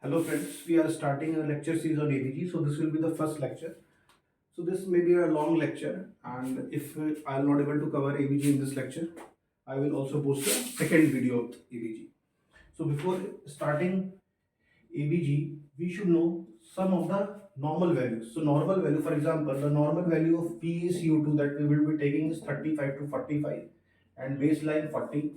Hello friends, we are starting a lecture series on ABG. So this will be the first lecture. So this may be a long lecture, and if I am not able to cover ABG in this lecture, I will also post a second video of ABG. So before starting ABG, we should know some of the normal values. So normal value, for example, the normal value of PaCO2 that we will be taking is 35 to 45 and baseline 40.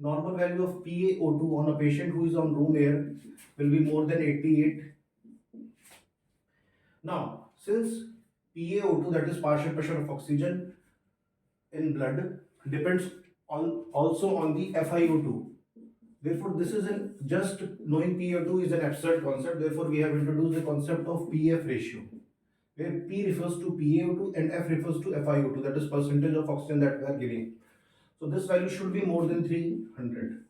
Normal value of PaO2 on a patient who is on room air will be more than 88. Now, since PaO2, that is partial pressure of oxygen in blood, depends on also on the FiO2. Therefore, this is just knowing PaO2 is an absurd concept. Therefore, we have introduced the concept of PF ratio, where P refers to PaO2 and F refers to FiO2, that is percentage of oxygen that we are giving. So this value should be more than 300.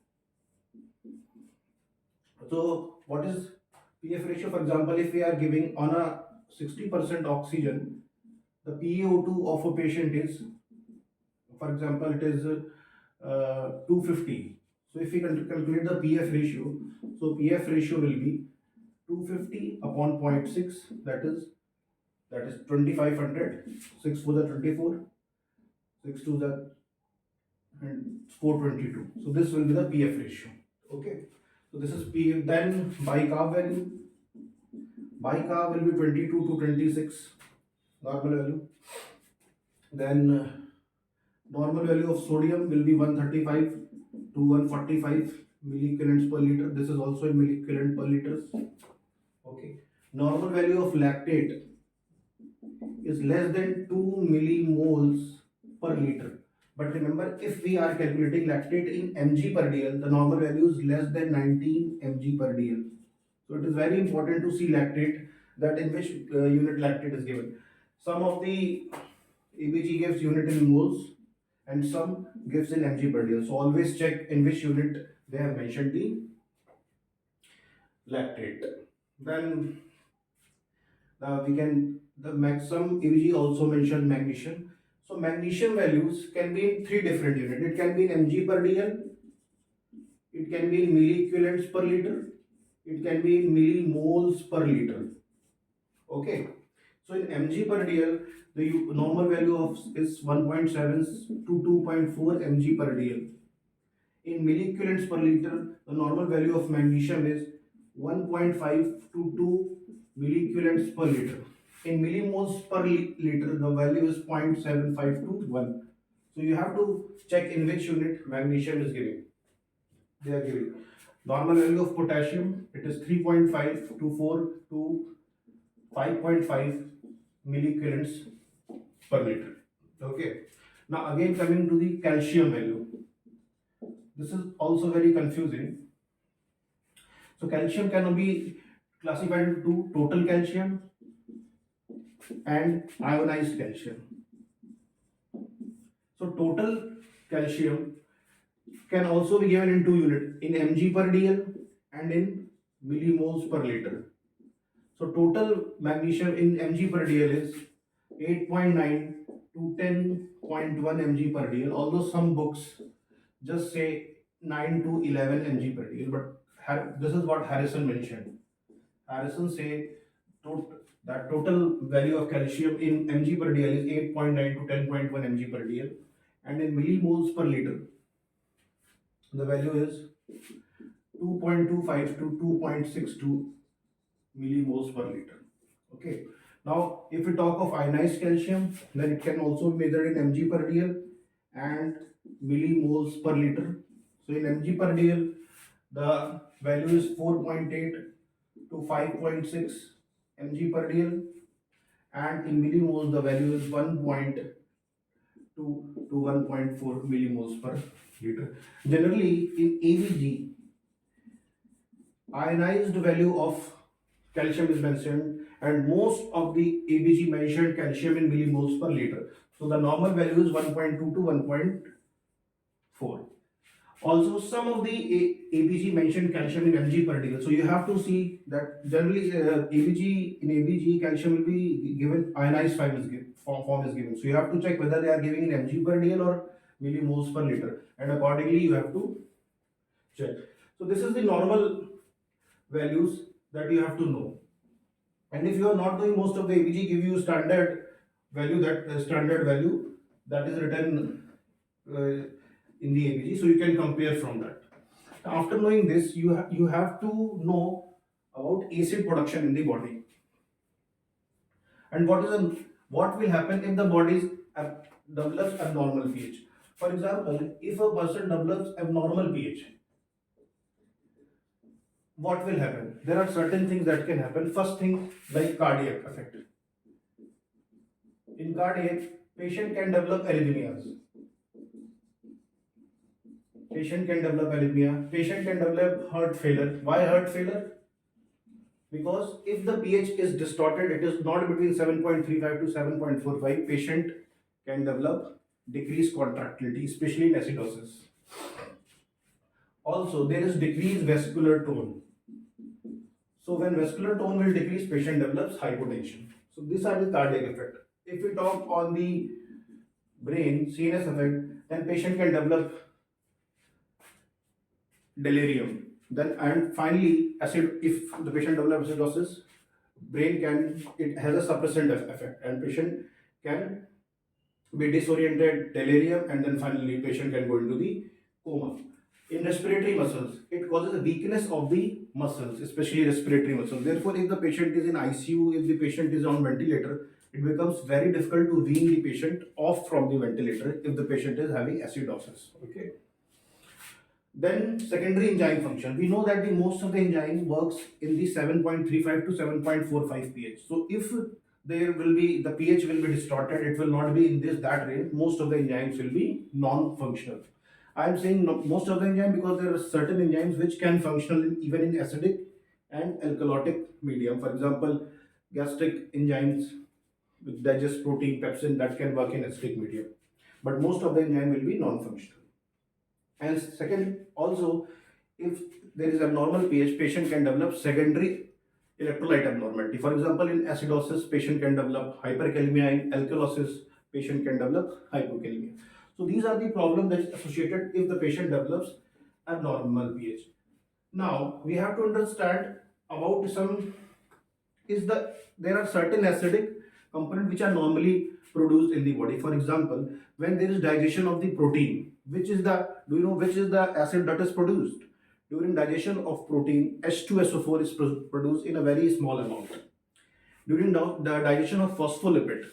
So what is PF ratio? For example, if we are giving on a 60% oxygen, the PaO2 of a patient is, for example, it is 250. So if we calculate the PF ratio, so PF ratio will be 250 upon 0.6, that is 2500. 6 for the 24, 6 to the and 422. So this will be the PF ratio. Okay. So this is PF. Then bicarb value. Bicarb will be 22 to 26 normal value. Then normal value of sodium will be 135 to 145 millicalents per liter. This is also in millicalent per liters. Okay. Normal value of lactate is less than 2 millimoles per liter. But remember, if we are calculating lactate in mg per dl, the normal value is less than 19 mg per dl. So it is very important to see lactate, that in which unit lactate is given. Some of the ABG gives unit in moles and some gives in mg per dl. So always check in which unit they have mentioned the lactate. Then we can some ABG also mentioned magnesium. So magnesium values can be in three different units. It can be in mg per dl, it can be in milliequivalents per liter, it can be in millimoles per liter. Okay. So in mg per dl, the normal value of is 1.7 to 2.4 mg per dl. In milliequivalents per liter, the normal value of magnesium is 1.5 to 2 milliequivalents per liter. In millimoles per liter, the value is 0.75 to 1. So you have to check in which unit magnesium is giving. They are giving. Normal value of potassium, it is 3.5 to 4 to 5.5 milliequivalents per liter. Okay. Now again coming to the calcium value. This is also very confusing. So calcium can be classified into total calcium and ionized calcium. So total calcium can also be given in two units, in mg per dl and in millimoles per liter. So total magnesium in mg per dl is 8.9 to 10.1 mg per dl, although some books just say 9 to 11 mg per dl, but this is what Harrison mentioned. Harrison say that total value of calcium in mg per dl is 8.9 to 10.1 mg per dl, and in millimoles per liter the value is 2.25 to 2.62 millimoles per liter. Okay. Now, if we talk of ionized calcium, then it can also be measured in mg per dl and millimoles per liter. So in mg per dl, the value is 4.8 to 5.6 mg per dl, and in millimoles the value is 1.2 to 1.4 millimoles per liter. Generally, in ABG, ionized value of calcium is mentioned, and most of the ABG mentioned calcium in millimoles per liter. So the normal value is 1.2 to 1.4. Also, some of the ABG mentioned calcium in mg per dl. So you have to see that generally ABG calcium will be given ionized form is given. So you have to check whether they are giving in mg per dl or millimoles per liter, and accordingly you have to check. So this is the normal values that you have to know. And if you are not doing, most of the ABG give you standard value, that standard value that is written in the ABG, so you can compare from that. After knowing this, you have to know about acid production in the body, and what will happen if the body develops abnormal pH. For example, if a person develops abnormal pH, what will happen? There are certain things that can happen. First thing, like cardiac effect. In cardiac, patient can develop arrhythmias. Patient can develop arrhythmia. Patient can develop heart failure. Why heart failure? Because if the pH is distorted, it is not between 7.35 to 7.45, patient can develop decreased contractility, especially in acidosis. Also, there is decreased vascular tone. So when vascular tone will decrease, patient develops hypotension. So these are the cardiac effect. If we talk on the brain, CNS effect, then patient can develop delirium. Then and finally, acid. If the patient develops acidosis, brain can, it has a suppressant effect, and patient can be disoriented, delirium, and then finally patient can go into the coma. In respiratory muscles, it causes a weakness of the muscles, especially respiratory muscles. Therefore, if the patient is in ICU, if the patient is on ventilator, it becomes very difficult to wean the patient off from the ventilator if the patient is having acidosis. Okay. Then secondary enzyme function. We know that the most of the enzyme works in the 7.35 to 7.45 pH. So if there will be, the pH will be distorted, it will not be in this that range. Most of the enzymes will be non-functional. I am saying most of the enzymes because there are certain enzymes which can function even in acidic and alkalotic medium. For example, gastric enzymes which digest protein, pepsin, that can work in acidic medium. But most of the enzyme will be non-functional. And second, also, if there is abnormal pH, patient can develop secondary electrolyte abnormality. For example, in acidosis, patient can develop hyperkalemia. In alkalosis, patient can develop hypokalemia. So these are the problems that is associated if the patient develops abnormal pH. Now we have to understand about some, there are certain acidic components which are normally produced in the body. For example, when there is digestion of the protein, which is the, do you know which is the acid that is produced? During digestion of protein, H2SO4 is produced in a very small amount. During the digestion of phospholipids,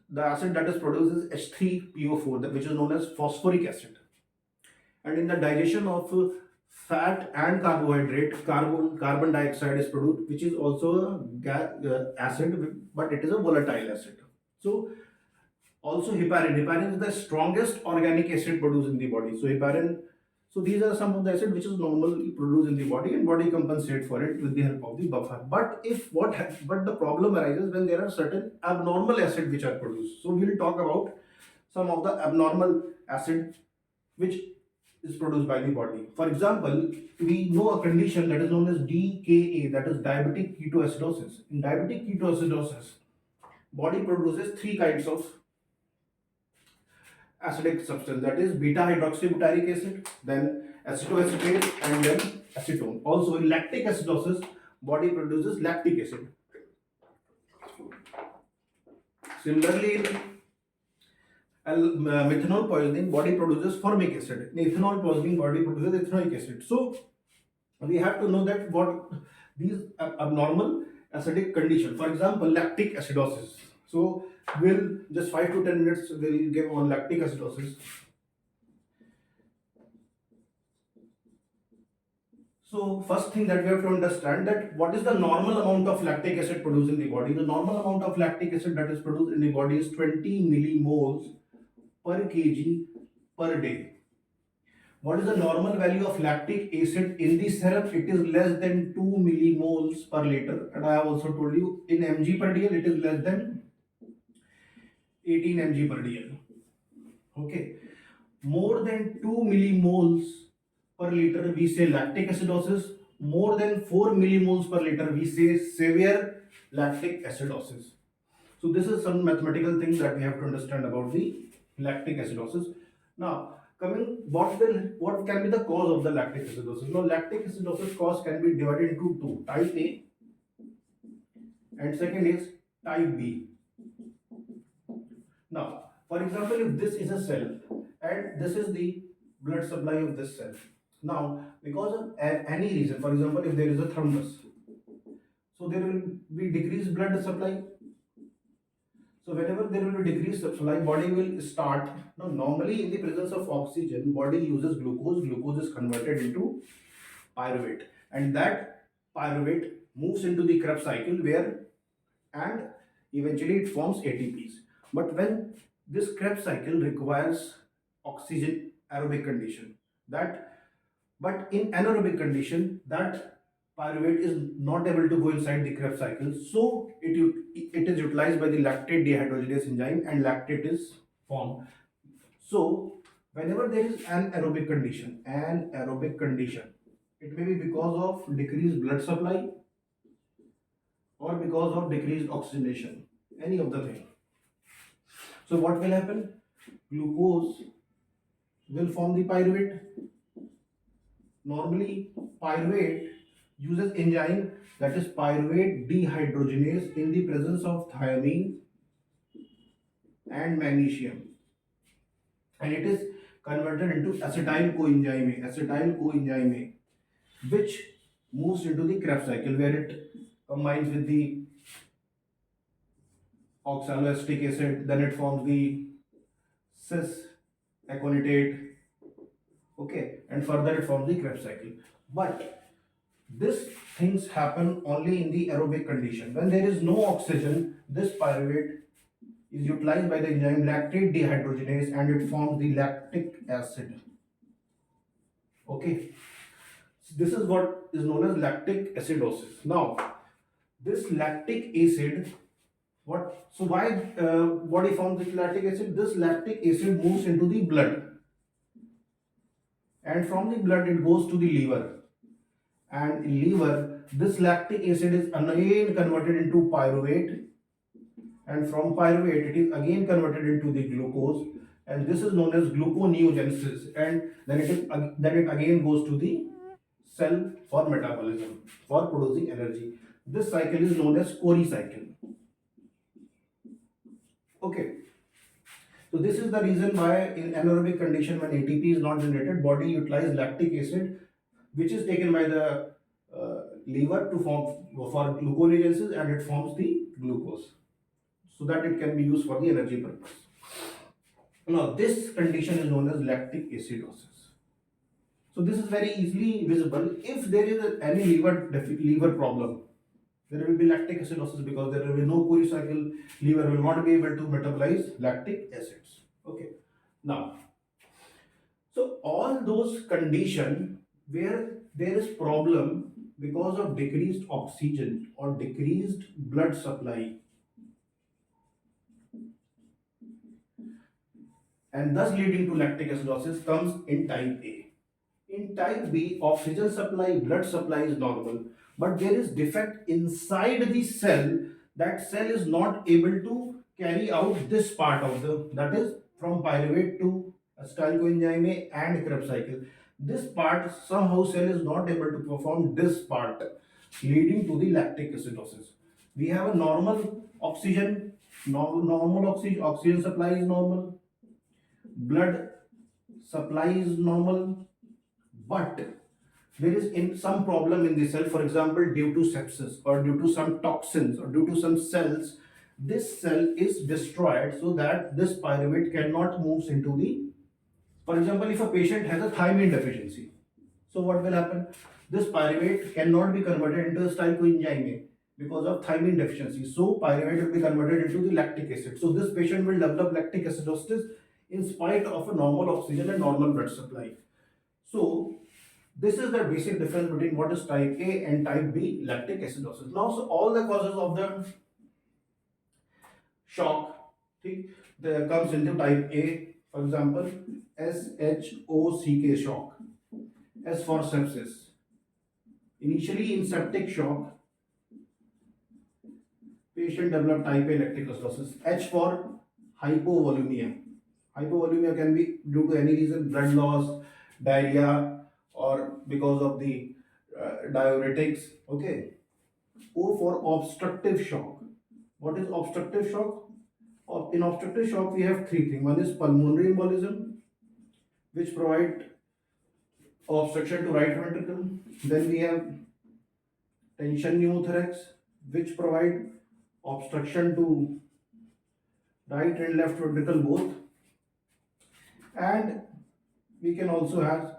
the acid that is produced is H3PO4, which is known as phosphoric acid. And in the digestion of fat and carbohydrate, carbon dioxide is produced, which is also a acid, but it is a volatile acid. So also heparin. Heparin is the strongest organic acid produced in the body. So heparin. So these are some of the acid which is normally produced in the body, and body compensate for it with the help of the buffer. But but the problem arises when there are certain abnormal acid which are produced. So we will talk about some of the abnormal acid which is produced by the body. For example, we know a condition that is known as DKA, that is diabetic ketoacidosis. In diabetic ketoacidosis, body produces three kinds of acidic substance, that is beta hydroxybutyric acid, then acetoacetate, and then acetone. Also in lactic acidosis, body produces lactic acid. Similarly, in methanol poisoning, body produces formic acid. In ethanol poisoning, body produces ethanoic acid. So we have to know that what these abnormal acidic condition. For example, lactic acidosis. So we'll just 5 to 10 minutes we'll give on lactic acidosis. So first thing that we have to understand, that what is the normal amount of lactic acid produced in the body. The normal amount of lactic acid that is produced in the body is 20 millimoles per kg per day. What is the normal value of lactic acid in the syrup? It is less than 2 millimoles per liter. And I have also told you in mg per dl it is less than 18 mg per dl. Okay. More than 2 millimoles per liter we say lactic acidosis. More than 4 millimoles per liter we say severe lactic acidosis. So this is some mathematical things that we have to understand about the lactic acidosis. Now coming, what can be the cause of the lactic acidosis? Now, lactic acidosis cause can be divided into two: type A, and second is type B. Now, for example, if this is a cell and this is the blood supply of this cell. Now, because of any reason, for example, if there is a thrombus, so there will be decreased blood supply. So whenever there will be decreased supply, body will start. Now, normally in the presence of oxygen, body uses glucose. Glucose is converted into pyruvate, and that pyruvate moves into the Krebs cycle where, and eventually it forms ATPs. But when this Krebs cycle requires oxygen aerobic condition, that but in anaerobic condition, that pyruvate is not able to go inside the Krebs cycle, so it is utilized by the lactate dehydrogenase enzyme and lactate is formed. So whenever there is an aerobic condition, it may be because of decreased blood supply or because of decreased oxygenation, any of the thing. So what will happen? Glucose will form the pyruvate. Normally, pyruvate uses enzyme that is pyruvate dehydrogenase in the presence of thiamine and magnesium, and it is converted into acetyl coenzyme A, which moves into the Krebs cycle where it combines with the oxaloacetic acid, then it forms the cis aconitate, okay, and further it forms the Krebs cycle. But this things happen only in the aerobic condition. When there is no oxygen, this pyruvate is utilized by the enzyme lactate dehydrogenase and it forms the lactic acid. Okay, so this is what is known as lactic acidosis. Now, this lactic acid, why body forms this lactic acid? This lactic acid moves into the blood, and from the blood it goes to the liver, and in liver this lactic acid is again converted into pyruvate, and from pyruvate it is again converted into the glucose, and this is known as gluconeogenesis, and then it again goes to the cell for metabolism, for producing energy. This cycle is known as Cori cycle. Okay, so this is the reason why in anaerobic condition, when ATP is not generated, body utilizes lactic acid, which is taken by the liver to form for gluconeogenesis, and it forms the glucose, so that it can be used for the energy purpose. Now, this condition is known as lactic acidosis. So this is very easily visible. If there is any liver problem, there will be lactic acidosis because there will be no Cori cycle. Liver will not be able to metabolize lactic acids. Okay. Now, so all those conditions where there is problem because of decreased oxygen or decreased blood supply, and thus leading to lactic acidosis, comes in type A. In type B, oxygen supply, blood supply is normal, but there is defect inside the cell. That cell is not able to carry out this part of the, that is from pyruvate to acetyl coenzyme A and Krebs cycle. This part, somehow cell is not able to perform this part, leading to the lactic acidosis. We have a normal oxygen, oxygen supply is normal, blood supply is normal, but there is in some problem in the cell, for example due to sepsis or due to some toxins or due to some cells, this cell is destroyed so that this pyruvate cannot move into the, for example if a patient has a thiamine deficiency, so what will happen? This pyruvate cannot be converted into acetyl coenzyme A because of thiamine deficiency, so pyruvate will be converted into the lactic acid, so this patient will develop lactic acidosis in spite of a normal oxygen and normal blood supply. So this is the basic difference between what is type A and type B lactic acidosis. Now, so all the causes of the shock, there comes into type A. For example, SHOCK shock. S for sepsis. Initially in septic shock, patient developed type A lactic acidosis. H for hypovolemia. Hypovolemia can be due to any reason, blood loss, diarrhea, or because of the diuretics. Okay. O for obstructive shock. What is obstructive shock? In obstructive shock, we have three things. One is pulmonary embolism, which provide obstruction to right ventricle. Then we have tension pneumothorax, which provide obstruction to right and left ventricle both. And we can also have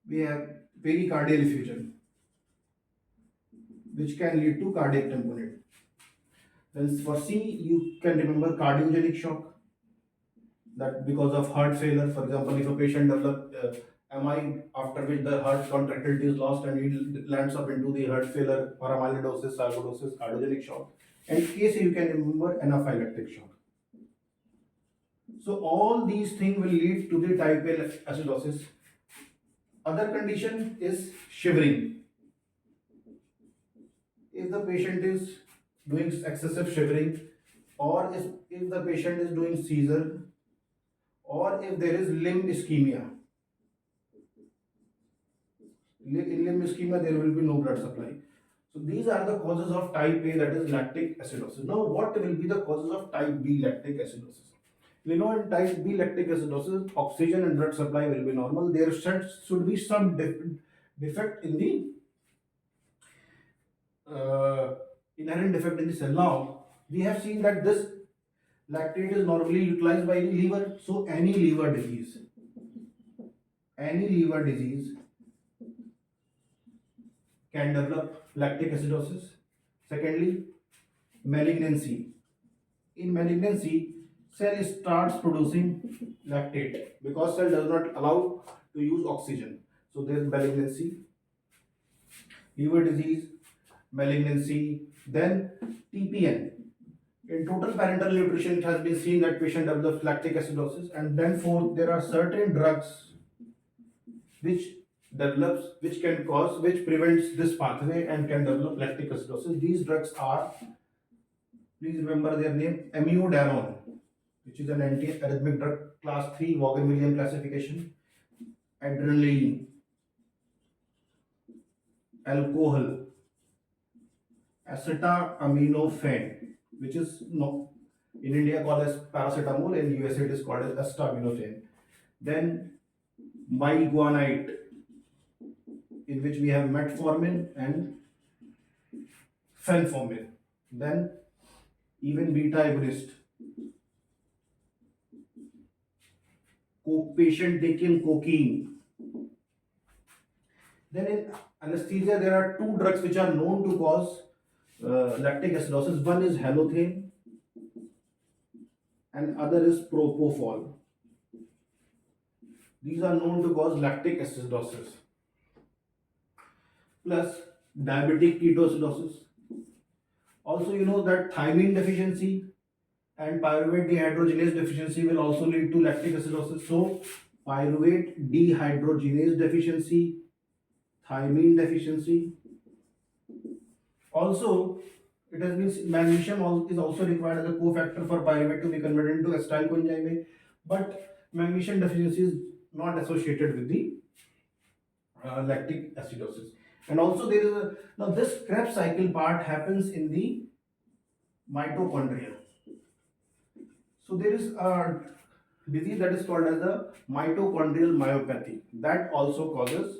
we have pericardial effusion, which can lead to cardiac tamponade. Then for C, you can remember cardiogenic shock, that because of heart failure, for example, if a patient develops MI, after which the heart contractility is lost and he lands up into the heart failure or amyloidosis, sarcoidosis, cardiogenic shock. And case you can remember anaphylactic shock. So all these things will lead to the type A acidosis. Other condition is shivering. If the patient is doing excessive shivering, or if the patient is doing seizure, or if there is limb ischemia. In limb ischemia, there will be no blood supply. So these are the causes of type A, that is lactic acidosis. Now, what will be the causes of type B lactic acidosis? We know in type B lactic acidosis, oxygen and blood supply will be normal. There should be some defect in the inherent defect in the cell. Now, we have seen that this lactate is normally utilized by the liver. So any liver disease can develop lactic acidosis. Secondly, malignancy. In malignancy, cell starts producing lactate because cell does not allow to use oxygen. So there is malignancy, liver disease, malignancy, then TPN. In total parental nutrition, it has been seen that patient develops lactic acidosis. And then fourth, there are certain drugs which which prevents this pathway and can develop lactic acidosis. These drugs are, please remember their name, amiodarone, which is an antiarrhythmic drug, class 3 Vaughan-Williams classification, adrenaline, alcohol, acetaminophen, which is no, in India called as paracetamol, in USA it is called as acetaminophen. Then biguanide, in which we have metformin and fenformin. Then even beta agonist. Patient taking cocaine. Then in anesthesia, there are two drugs which are known to cause lactic acidosis. One is halothane and other is propofol. These are known to cause lactic acidosis. Plus diabetic ketoacidosis. Also, you know that thymine deficiency and pyruvate dehydrogenase deficiency will also lead to lactic acidosis. So, pyruvate dehydrogenase deficiency, thymine deficiency. Also, it has been magnesium is also required as a cofactor for pyruvate to be converted into acetyl coenzyme, but magnesium deficiency is not associated with the lactic acidosis. And also there is now this Krebs cycle part happens in the mitochondria. So there is a disease that is called as the mitochondrial myopathy that also causes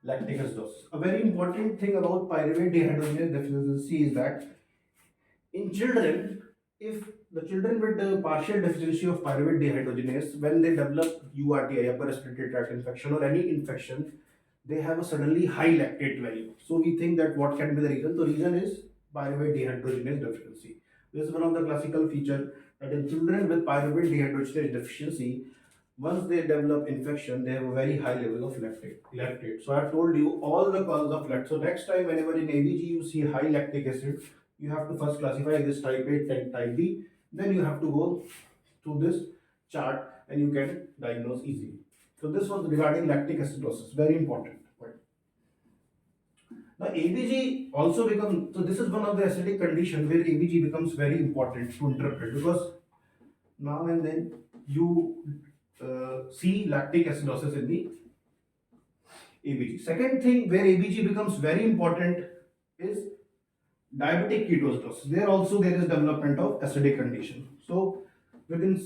lactic acidosis. A very important thing about pyruvate dehydrogenase deficiency is that in children, if the children with the partial deficiency of pyruvate dehydrogenase, when they develop URTI, upper respiratory tract infection, or any infection, they have a suddenly high lactate value. So we think that what can be the reason? The reason is pyruvate dehydrogenase deficiency. This is one of the classical features that in children with pyruvate dehydrogenase deficiency, once they develop infection, they have a very high level of lactate. So I have told you all the causes of lactate. So next time, whenever in ABG you see high lactic acid, you have to first classify this type A and type B. Then you have to go through this chart and you can diagnose easily. So this was regarding lactic acidosis, very important. Now ABG also becomes, so this is one of the acidic condition where ABG becomes very important to interpret, because Now and then you see lactic acidosis in the ABG. Second thing where ABG becomes very important is diabetic ketoacidosis. There also there is development of acidic condition. So within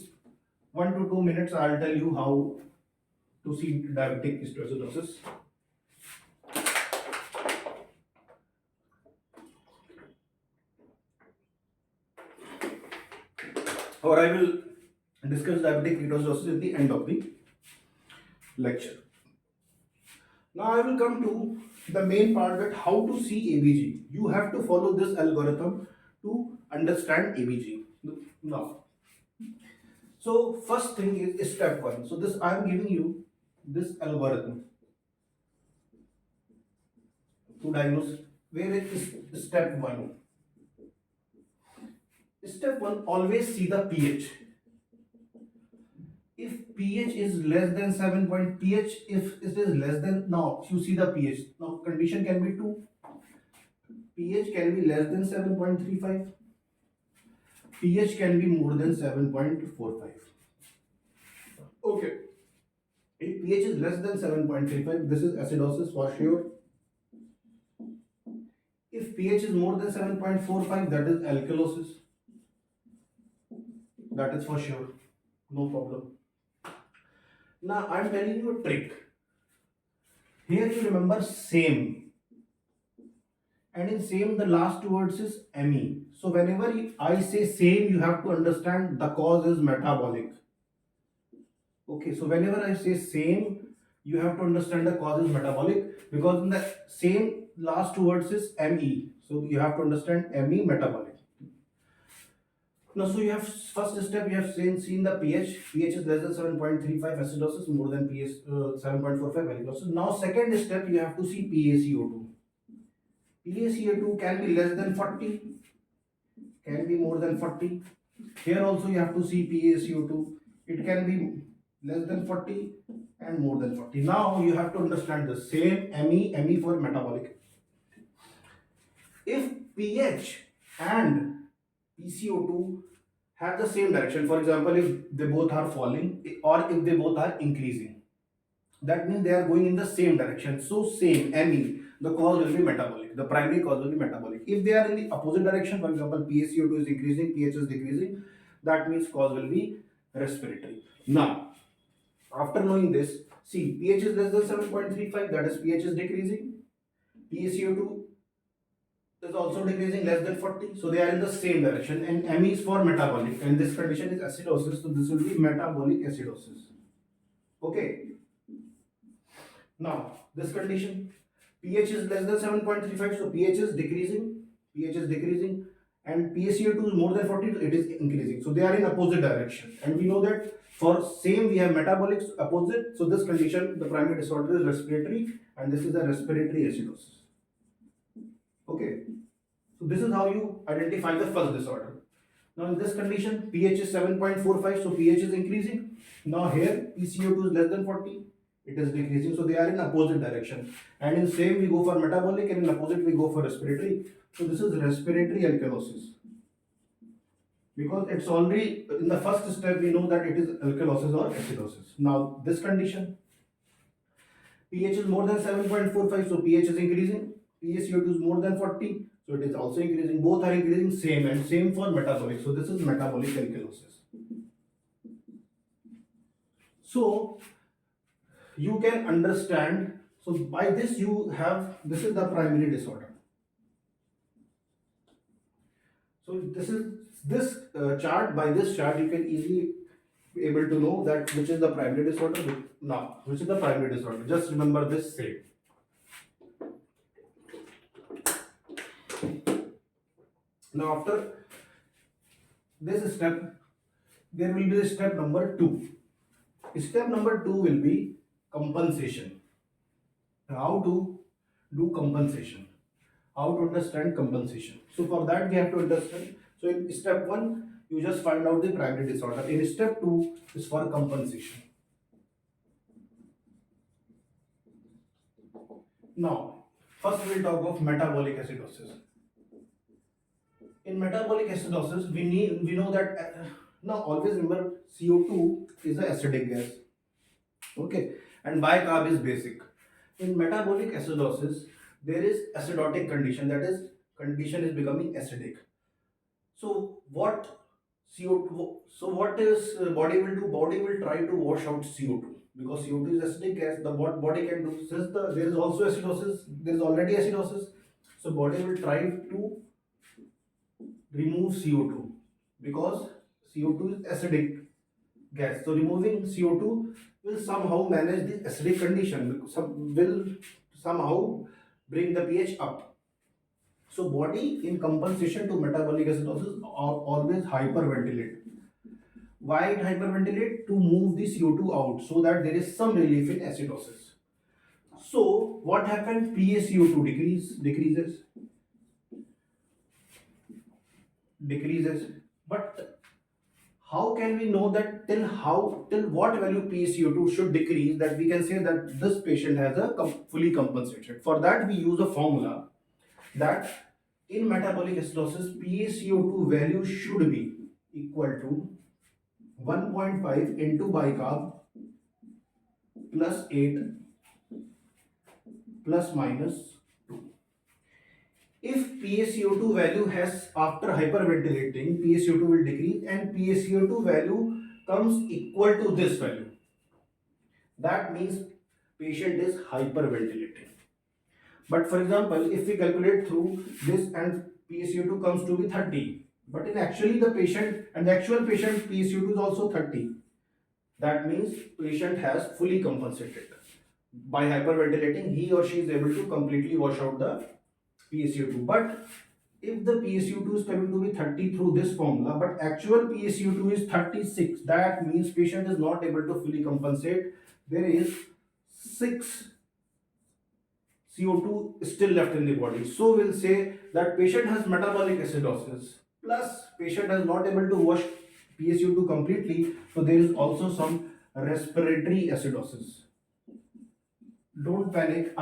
1 to 2 minutes, I'll tell you how to see diabetic ketoacidosis. Or I will discuss diabetic ketoacidosis at the end of the lecture. Now I will come to the main part, that how to see ABG. You have to follow this algorithm to understand ABG. Now, so first thing is step one. So this I am giving you this algorithm to diagnose. Where is step one? Step one, always see the pH. If pH is less than 7 point, pH if it is less than, now you see the pH. Now condition can be two. pH can be less than 7.35. pH can be more than 7.45. Okay. If pH is less than 7.35, this is acidosis for sure. If pH is more than 7.45, that is alkalosis. That is for sure. No problem. Now I am telling you a trick. Here you remember same. And in same the last two words is me. So whenever I say same, you have to understand the cause is metabolic. Okay, so whenever I say same, you have to understand the cause is metabolic, because in the same last two words is me. So you have to understand me, metabolic. Now, so you have first step, you have seen the pH. pH is less than 7.35, acidosis, more than pH 7.45, alkalosis. Now second step, you have to see PaCO2. PaCO2 can be less than 40, can be more than 40. Here also you have to see PaCO2. It can be less than 40 and more than 40. Now you have to understand the same me for metabolic. If pH and PaCO2 have the same direction, for example, if they both are falling or if they both are increasing, that means they are going in the same direction. So same me, the cause will be metabolic. The primary cause will be metabolic. If they are in the opposite direction, for example, PaCO2 is increasing, pH is decreasing, that means cause will be respiratory. Now, after knowing this, see, pH is less than 7.35, that is pH is decreasing. PaCO2 is also decreasing, less than 40, so they are in the same direction. And Me is for metabolic, and this condition is acidosis, so this will be metabolic acidosis. Okay. Now, this condition, pH is less than 7.35, so pH is decreasing, and PaCO2 is more than 40, it is increasing. So they are in opposite direction, and we know that for same we have metabolic opposite. So this condition, the primary disorder is respiratory, and this is a respiratory acidosis. Okay, so this is how you identify the first disorder. Now in this condition, pH is 7.45, so pH is increasing. Now here PaCO2 is less than 40, it is decreasing, so they are in opposite direction. And in same we go for metabolic, and in opposite we go for respiratory. So this is respiratory alkalosis, because it's already in the first step we know that it is alkalosis or acidosis. Now this condition, pH is more than 7.45, so pH is increasing. PaCO2 is more than 40, so it is also increasing. Both are increasing same, and same for metabolic. So this is metabolic alkalosis. So you can understand. So by this you have, this is the primary disorder. So this is chart. By this chart you can easily be able to know that which is the primary disorder. Now, which is the primary disorder? Just remember this same. Now after this step, there will be step number 2. Step number 2 will be compensation. How to do compensation? How to understand compensation? So for that we have to understand. So in step 1, you just find out the primary disorder. In step 2 is for compensation. Now, first we will talk of metabolic acidosis. In metabolic acidosis, we know that Now always remember CO2 is an acidic gas. Okay, and bicarb is basic. In metabolic acidosis, there is acidotic condition, that is condition is becoming acidic. So what CO2? So what is body will do? Body will try to wash out CO2 because CO2 is acidic gas. The what body can do, since there is also acidosis, there is already acidosis. So body will try to remove CO2 because CO2 is acidic gas. So removing CO2 will somehow manage the acidic condition. Will somehow bring the pH up. So body in compensation to metabolic acidosis always hyperventilate. Why it hyperventilate? To move the CO2 out so that there is some relief in acidosis. So what happened? PaCO2 decreases. But how can we know that till what value PaCO2 should decrease that we can say that this patient has a fully compensated? For that we use a formula that in metabolic acidosis PaCO2 value should be equal to 1.5 into bicarb plus 8 plus minus 2. If PaCO2 value has, after hyperventilating, PaCO2 will decrease and PaCO2 value comes equal to this value. That means patient is hyperventilating. But for example, if we calculate through this and PaCO2 comes to be 30, but in actually the patient and the actual patient PaCO2 is also 30. That means patient has fully compensated. By hyperventilating, he or she is able to completely wash out the PaCO2. But if the PaCO2 is coming to be 30 through this formula, but actual PaCO2 is 36, that means patient is not able to fully compensate. There is 6 CO2 still left in the body. So we'll say that patient has metabolic acidosis plus patient is not able to wash PaCO2 completely. So there is also some respiratory acidosis. Don't panic.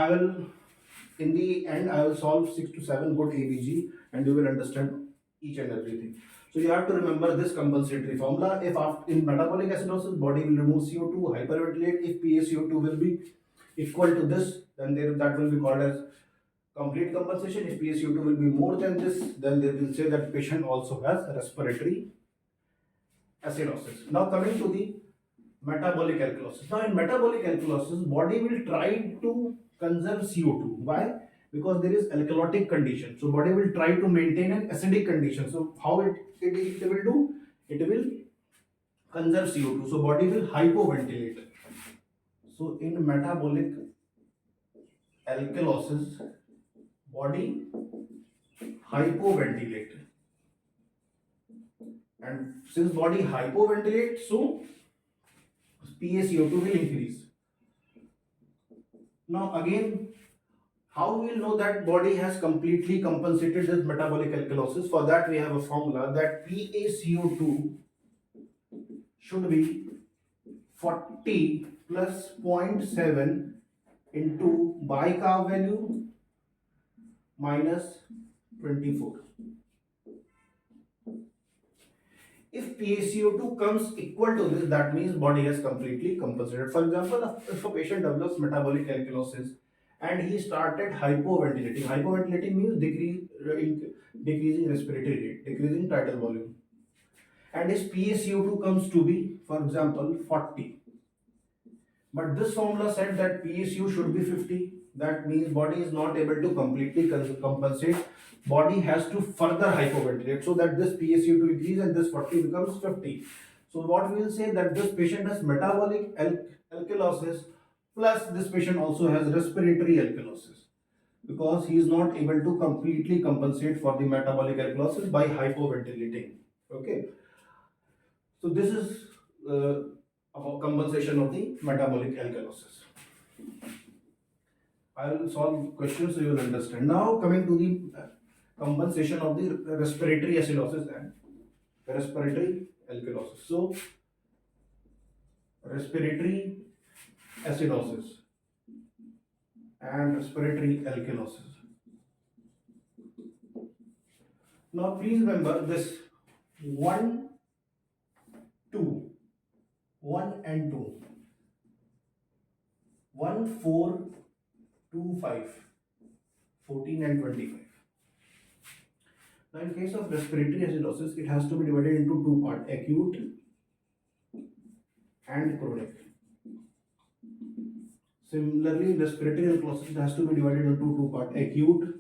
In the end, I will solve 6 to 7 good ABG and you will understand each and everything. So you have to remember this compensatory formula. If after, in metabolic acidosis, body will remove CO2, hyperventilate. If PaCO2 will be equal to this, then that will be called as complete compensation. If PaCO2 will be more than this, then they will say that patient also has respiratory acidosis. Now coming to the metabolic alkalosis. Now in metabolic alkalosis, body will try to conserve CO2. Why? Because there is alkalotic condition. So body will try to maintain an acidic condition. So how it will do? It will conserve CO2. So body will hypoventilate. So in metabolic alkalosis, body hypoventilate. And since body hypoventilate, so PaCO2 will increase. Now again, how we will know that body has completely compensated this metabolic alkalosis? For that we have a formula that PaCO2 should be 40 plus 0.7 into bicarb value minus 24. If PaCO2 comes equal to this, that means body has completely compensated. For example, if a patient develops metabolic alkalosis and he started hypoventilating, hypoventilating means decreasing respiratory rate, decreasing tidal volume, and his PaCO2 comes to be, for example, 40. But this formula said that PaCO should be 50. That means body is not able to completely compensate. Body has to further hypoventilate so that this PaCO2 increase and this 40 becomes 50. So what we will say that this patient has metabolic alkalosis plus this patient also has respiratory alkalosis because he is not able to completely compensate for the metabolic alkalosis by hypoventilating. Okay. So this is about compensation of the metabolic alkalosis. I will solve questions so you will understand. Now coming to the compensation of the respiratory acidosis and respiratory alkalosis. So respiratory acidosis and respiratory alkalosis. Now please remember this one 2, 1 and 2, 1, 4, 2, 5, 14 and 25. Now in case of respiratory acidosis, it has to be divided into two parts, acute and chronic. Similarly, respiratory alkalosis has to be divided into two parts, acute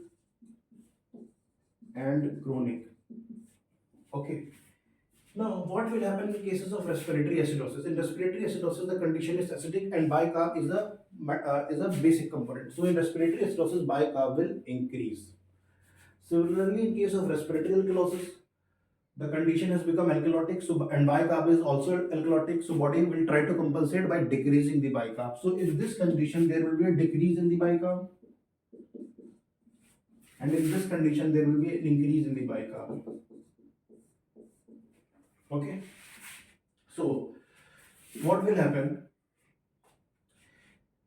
and chronic. Okay. Now, what will happen in cases of respiratory acidosis? In respiratory acidosis, the condition is acidic and bicarb is a basic component. So, in respiratory acidosis, bicarb will increase. Similarly, in case of respiratory alkalosis, the condition has become alkalotic, so and bicarb is also alkalotic. So, body will try to compensate by decreasing the bicarb. So, in this condition, there will be a decrease in the bicarb, and in this condition, there will be an increase in the bicarb. Okay. So, what will happen?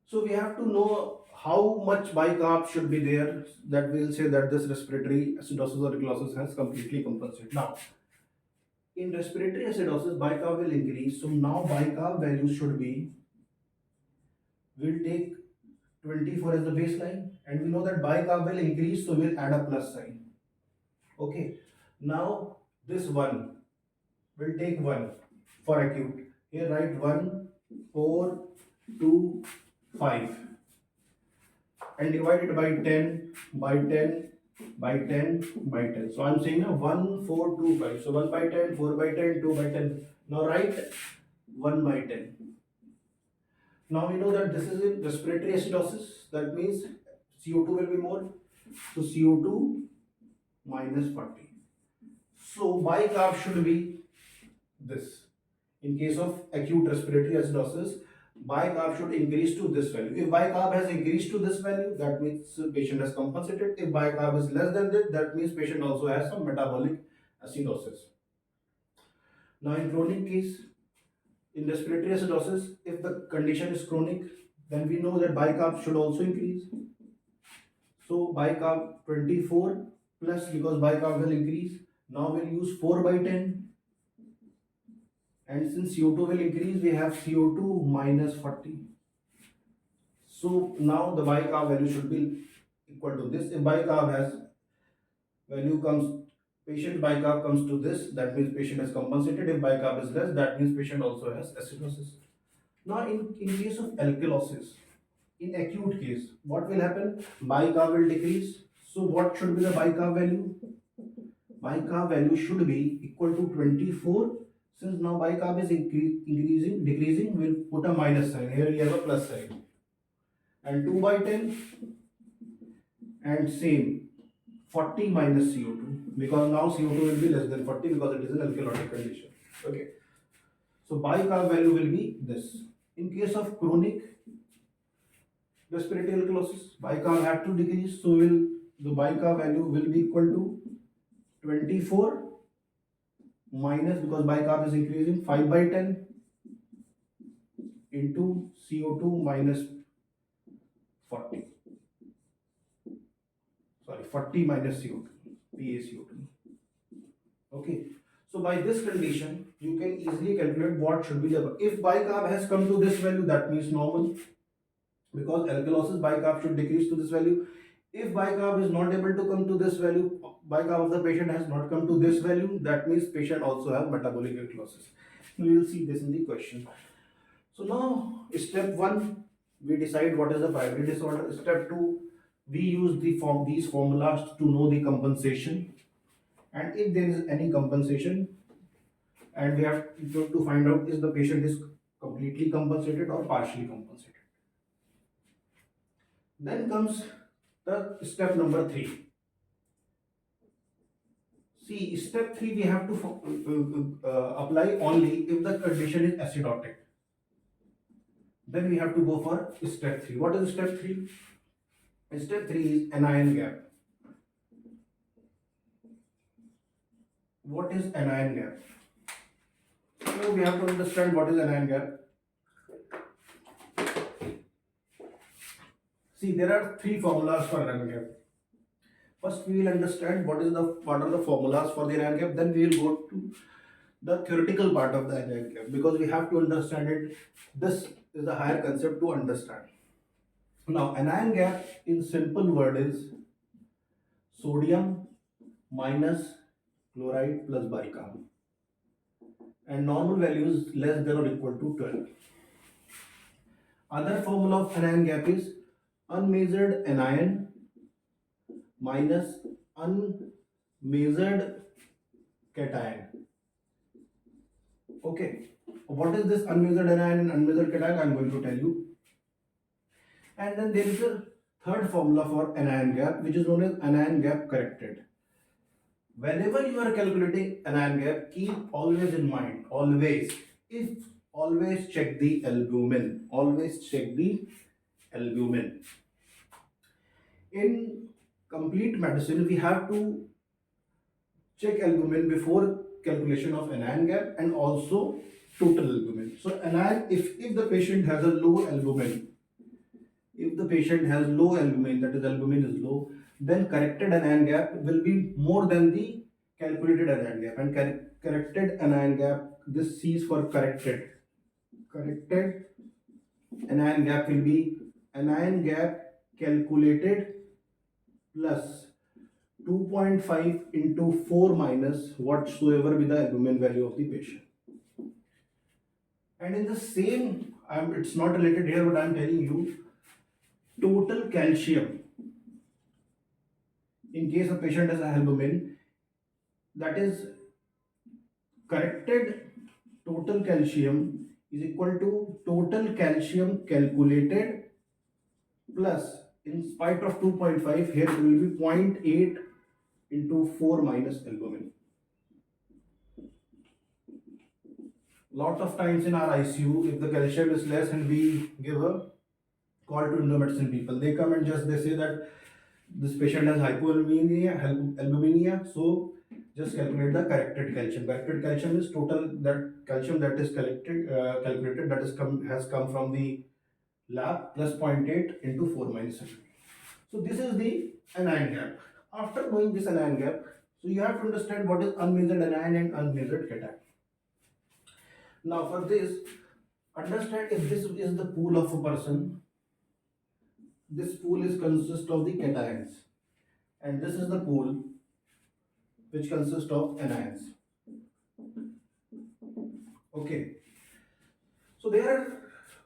So, we have to know how much bicarb should be there that will say that this respiratory acidosis or alkalosis has completely compensated. Now, in respiratory acidosis, bicarb will increase. So, now bicarb value should be, we'll take 24 as the baseline, and we know that bicarb will increase, so we'll add a plus sign. Okay. Now, this one, we'll take 1 for acute. Here write 1, 4, 2, 5 and divide it by 10, by 10, by 10, by 10. So I'm saying 1, 4, 2, 5. So 1 by 10, 4 by 10, 2 by 10. Now write 1 by 10. Now we know that this is in respiratory acidosis. That means CO2 will be more. So CO2 minus 40. So bicarb should be this. In case of acute respiratory acidosis, bicarb should increase to this value. If bicarb has increased to this value, that means patient has compensated. If bicarb is less than this, that means patient also has some metabolic acidosis. Now in chronic case, in respiratory acidosis, if the condition is chronic, then we know that bicarb should also increase. So bicarb 24 plus, because bicarb will increase. Now we'll use 4 by 10. And since CO2 will increase, we have CO2 minus 40. So now the bicarb value should be equal to this. If bicarb has value comes, patient bicarb comes to this, that means patient has compensated. If bicarb is less, that means patient also has acidosis. Now in case of alkalosis, in acute case, what will happen? Bicarb will decrease. So what should be the bicarb value? Bicarb value should be equal to 24. Since now bicarb is decreasing, we'll put a minus sign. Here we have a plus sign. And 2 by 10 and same 40 minus CO2, because now CO2 will be less than 40 because it is an alkalotic condition. Okay. So bicarb value will be this. In case of chronic respiratory alkalosis, bicarb have to decrease, so the bicarb value will be equal to 24 minus, because bicarb is increasing, 5 by 10 into CO2 minus 40. Sorry, 40 minus CO2, PaCO2. Okay. So by this condition, you can easily calculate what should be the, if bicarb has come to this value, that means normal, because alkalosis bicarb should decrease to this value. If bicarb is not able to come to this value, bicarb of the patient has not come to this value, that means patient also have metabolic alkalosis. We will see this in the question. So now step 1, we decide what is the primary disorder. Step 2, we use these formulas to know the compensation, and if there is any compensation, and we have to find out is the patient is completely compensated or partially compensated. Then comes the step number 3. See, step 3 we have to apply only if the condition is acidotic. Then we have to go for step 3. What is step 3? Step 3 is anion gap. What is anion gap? So we have to understand what is anion gap. See, there are 3 formulas for anion gap. First, we will understand what are the formulas for the anion gap. Then we will go to the theoretical part of the anion gap, because we have to understand it. This is a higher concept to understand. Now, anion gap in simple word is sodium minus chloride plus bicarb, and normal value is less than or equal to 12. Other formula of anion gap is unmeasured anion minus unmeasured cation. Okay, what is this unmeasured anion and unmeasured cation? I am going to tell you. And then there is a third formula for anion gap, which is known as anion gap corrected. Whenever you are calculating anion gap, keep always in mind, always check the albumin. Always check the albumin. In complete medicine, we have to check albumin before calculation of anion gap and also total albumin. So anion, if the patient has a low albumin, if the patient has low albumin, that is albumin is low, then corrected anion gap will be more than the calculated anion gap. And corrected anion gap, this C is for corrected. Corrected anion gap will be anion gap calculated plus 2.5 into 4 minus whatsoever be the albumin value of the patient. And in the same, it's not related here, but I'm telling you, total calcium. In case a patient has albumin, that is corrected total calcium is equal to total calcium calculated plus, in spite of 2.5, here it will be 0.8 into 4 minus albumin. Lot of times in our ICU, if the calcium is less and we give a call to endomedicine people, they come and just they say that this patient has hypoalbuminemia, so just calculate the corrected calcium. Corrected calcium is total that calcium that is calculated, that is has come from the lab, plus 0.8 into 4 minus albumin. So this is the anion gap. After knowing this anion gap, so you have to understand what is unmeasured anion and unmeasured cation. Now for this, understand if this is the pool of a person, this pool is consist of the cations, and this is the pool which consists of anions. Okay, so there are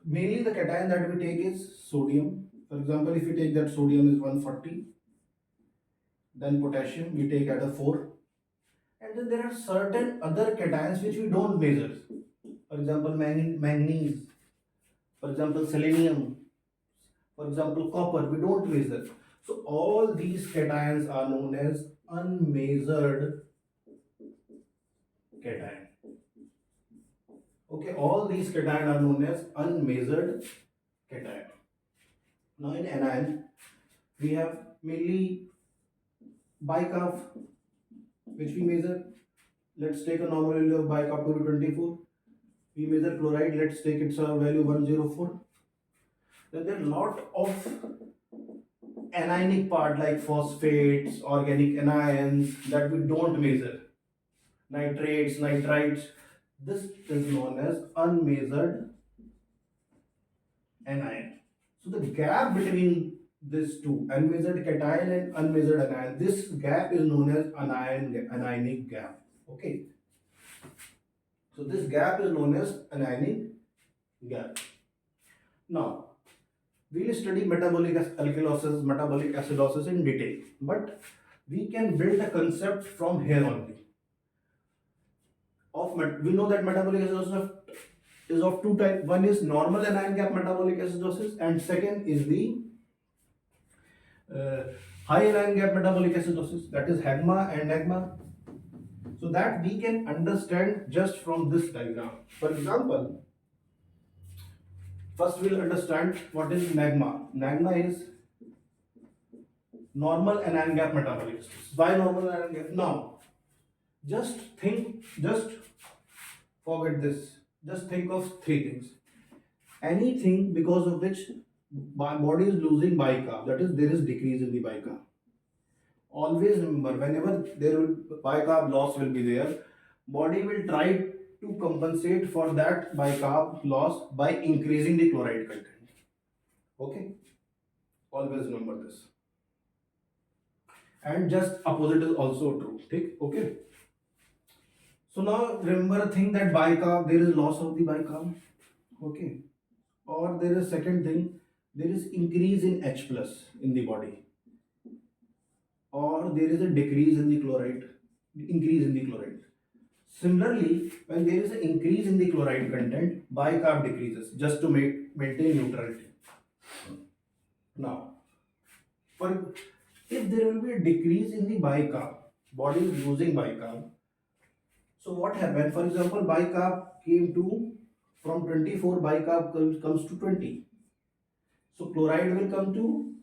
mainly the cation that we take is sodium. For example, if we take that sodium is 140, then potassium we take at a 4, and then there are certain other cations which we don't measure. For example, manganese, for example, selenium, for example, copper, we don't measure. So all these cations are known as unmeasured cation. Okay, all these cations are known as unmeasured cation. Now in anion, we have mainly bicarb, which we measure. Let's take a normal value of bicarb to be 24. We measure chloride, let's take its value 104. Then there are a lot of anionic part like phosphates, organic anions that we don't measure. Nitrates, nitrites. This is known as unmeasured anion. So the gap between these two, unmeasured cation and unmeasured anion, this gap is known as anionic gap. Okay. So this gap is known as anionic gap. Now, we will study metabolic alkalosis, metabolic acidosis in detail, but we can build a concept from here only. We know that metabolic acidosis is of two types. One is normal anion gap metabolic acidosis, and second is the high anion gap metabolic acidosis, that is HAGMA and NAGMA. So that we can understand just from this diagram. For example, first we'll understand what is NAGMA. NAGMA is normal anion gap metabolic acidosis. Why normal anion gap? Now, just forget this. Just think of three things. Anything because of which body is losing bicarb, that is there is decrease in the bicarb. Always remember, whenever there will bicarb loss will be there, body will try to compensate for that bicarb loss by increasing the chloride content. Okay, always remember this. And just opposite is also true. Okay. So now remember a thing that bicarb, there is loss of the bicarb. Okay. Or there is second thing, there is increase in H plus in the body. Or there is a decrease in the chloride, increase in the chloride. Similarly, when there is an increase in the chloride content, bicarb decreases just to maintain neutrality. Now, for if there will be a decrease in the bicarb, body is losing bicarb. So what happened? For example, bicarb came to from 24, bicarb comes to 20. So chloride will come to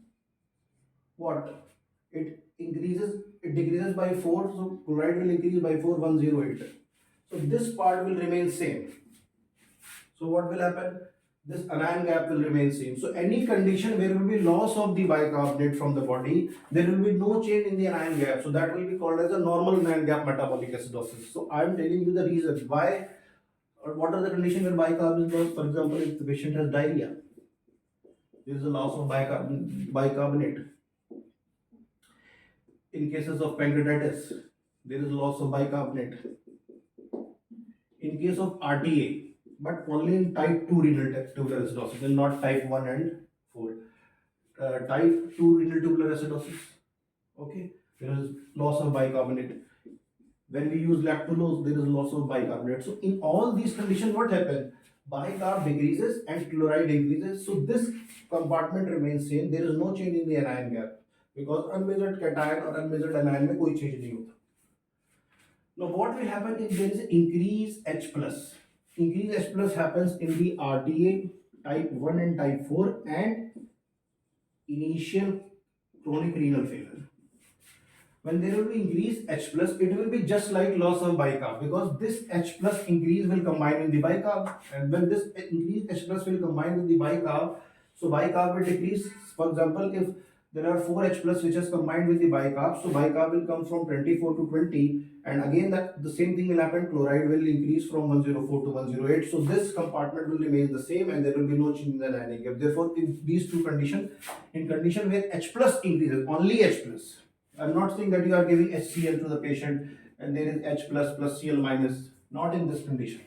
what? It decreases by 4, so chloride will increase by 4, 108. So this part will remain same. So what will happen? This anion gap will remain same. So any condition where will be loss of the bicarbonate from the body, there will be no change in the anion gap. So that will be called as a normal anion gap metabolic acidosis. So I am telling you the reasons why or what are the conditions where bicarb is lost. For example, if the patient has diarrhea, there is a loss of bicarbonate. In cases of pancreatitis, there is loss of bicarbonate. In case of RTA, but only in type 2 renal tubular acidosis and not type 1 and 4. Type 2 renal tubular acidosis, okay, there is loss of bicarbonate. When we use lactulose, there is loss of bicarbonate. So in all these conditions, what happens? Bicarb decreases and chloride increases. So this compartment remains same. There is no change in the anion gap because unmeasured cation or unmeasured anion में कोई change नहीं होता. Now what will happen if there is increase H plus? Increase H plus happens in the RTA type 1 and type 4 and initial chronic renal failure. When there will be increase H plus, it will be just like loss of bicarb because this H plus increase will combine with the bicarb, and when this increase H plus will combine with the bicarb, so bicarb will decrease. For example, if there are 4 H plus which has combined with the bicarb, so bicarb will come from 24 to 20, and again that the same thing will happen. Chloride will increase from 104 to 108. So this compartment will remain the same, and there will be no change in the anion gap. Therefore, in these two conditions, in condition where H plus increases, only H plus. I'm not saying that you are giving HCl to the patient and there is H plus plus Cl minus. Not in this condition.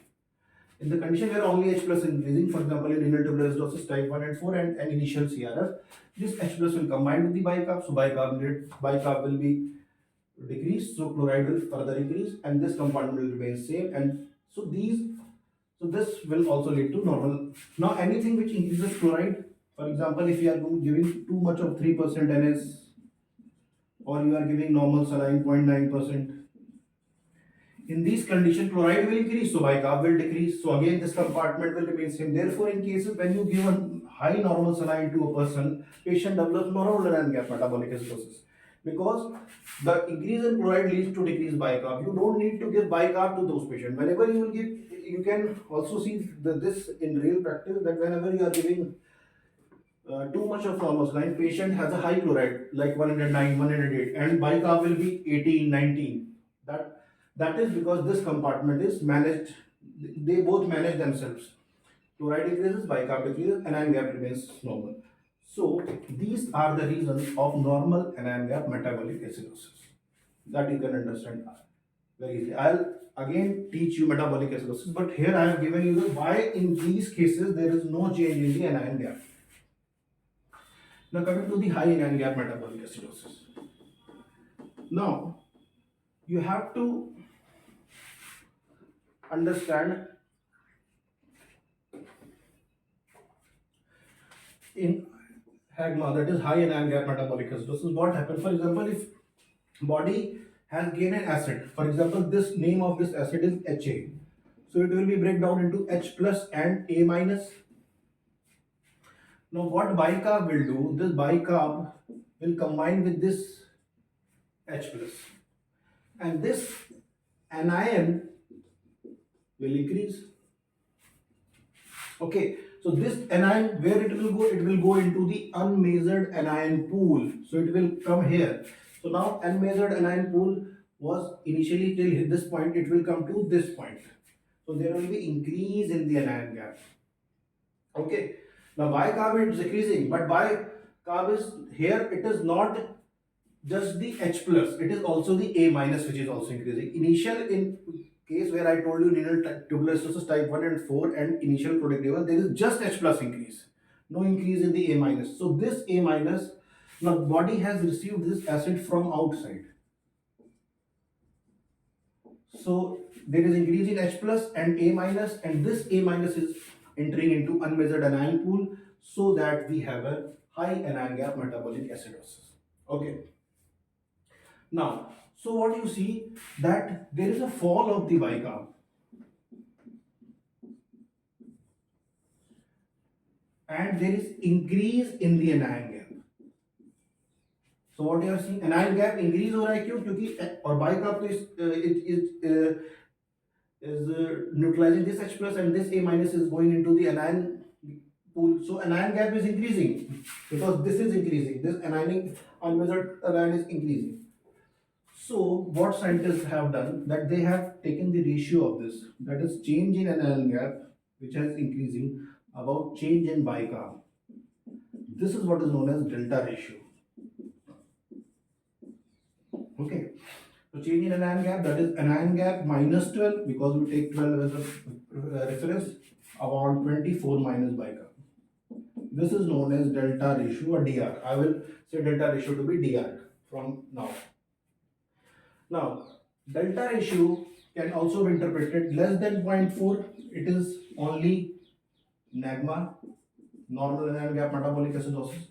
In the condition where only H plus is increasing, for example, in renal tubular acidosis type 1 and 4 and initial CRF, this H plus will combine with the bicarb. So bicarb will be decreased, so chloride will further increase, and this compartment will remain same. And so this will also lead to normal. Now anything which increases chloride, for example, if you are giving too much of 3% NS, or you are giving normal saline 0.9%. In these conditions, chloride will increase, so bicarb will decrease. So again, this compartment will remain same. Therefore, in cases when you give a high normal saline to a person, patient develops normal anion gap metabolic acidosis. Because the increase in chloride leads to decreased bicarb. You don't need to give bicarb to those patients. Whenever you will give, you can also see this in real practice that whenever you are giving too much of normal saline, patient has a high chloride like 109, 108, and bicarb will be 18, 19. That is because this compartment is managed. They both manage themselves. Chloride increases, bicarb decreases, anion gap remains normal. So these are the reasons of normal anion gap metabolic acidosis that you can understand very easily. I'll again teach you metabolic acidosis, but here I have given you the why in these cases there is no change in the anion gap. Now coming to the high anion gap metabolic acidosis. Now you have to understand in HAGMA, that is high anion gap metabolic acidosis, what happens? For example, if body has gained an acid, for example, this name of this acid is HA, so it will be break down into H plus and A minus. Now what bicarb will do, this bicarb will combine with this H plus, and this anion will increase. Okay, so this anion, where it will go? It will go into the unmeasured anion pool. So it will come here. So now unmeasured anion pool was initially till this point, it will come to this point. So there will be increase in the anion gap. Okay. Now bicarb is decreasing, but bicarb is here. It is not just the H plus, it is also the A minus which is also increasing. Initial in case where I told you renal tubular stenosis type 1 and 4 and initial chronic level, there is just H plus increase, no increase in the A minus. So this A minus, now body has received this acid from outside. So there is increase in H plus and A minus, and this A minus is entering into unmeasured anion pool, so that we have a high anion gap metabolic acidosis. Okay. Now, so what you see that there is a fall of the bicarb and there is increase in the anion gap. So what you are seeing, anion gap increase हो रहा है क्यों? क्योंकि और bicarb तो is neutralizing this H plus and this A minus is going into the anion pool. So anion gap is increasing because this is increasing. This anion unmeasured anion is increasing. So what scientists have done, that they have taken the ratio of this, that is change in anion gap, which is increasing, about change in bicarb. This is what is known as delta ratio. Okay. So change in anion gap, that is anion gap minus 12, because we take 12 as a reference, about 24 minus bicarb. This is known as delta ratio or DR. I will say delta ratio to be DR from now. Now, delta ratio can also be interpreted less than 0.4, it is only NAGMA, normal anion gap metabolic acidosis.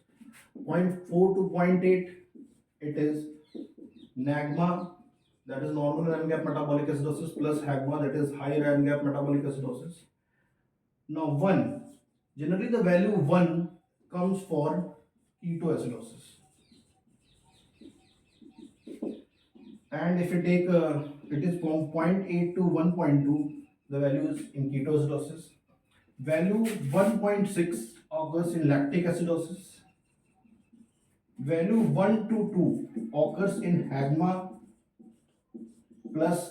0.4 to 0.8, it is NAGMA, that is normal anion gap metabolic acidosis, plus HAGMA, that is high anion gap metabolic acidosis. Now 1, generally the value 1 comes for ketoacidosis. And if you take it is from 0.8 to 1.2, the value is in ketoacidosis. Value 1.6 occurs in lactic acidosis. Value 1 to 2 occurs in HAGMA, plus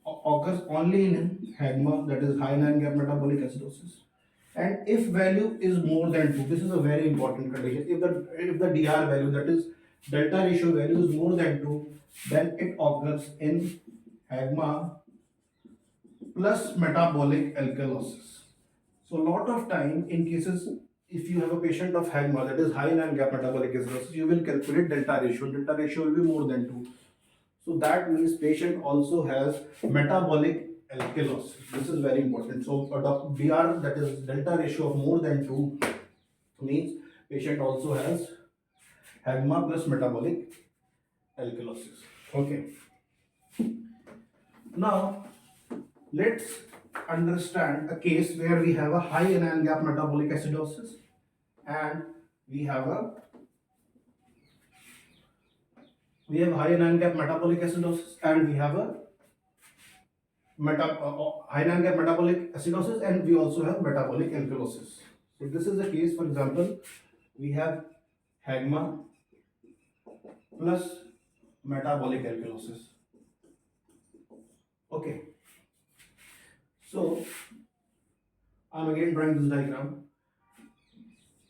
occurs only in HAGMA, that is high anion gap metabolic acidosis. And if value is more than 2, this is a very important condition. If the DR value, that is delta ratio value, is more than 2, then it occurs in HAGMA plus metabolic alkalosis. So a lot of time in cases, if you have a patient of HAGMA, that is high anion gap metabolic acidosis, you will calculate delta ratio. Delta ratio will be more than 2. So that means patient also has metabolic alkalosis. This is very important. So a DR, that is delta ratio of more than 2, means patient also has HAGMA plus metabolic alkalosis. Okay. Now let's understand a case where we have a high anion gap metabolic acidosis and we have high anion gap metabolic acidosis and we have a high anion gap metabolic acidosis and we also have metabolic alkalosis. So this is the case. For example, we have HAGMA plus metabolic alkalosis. Okay. So I'm again drawing this diagram.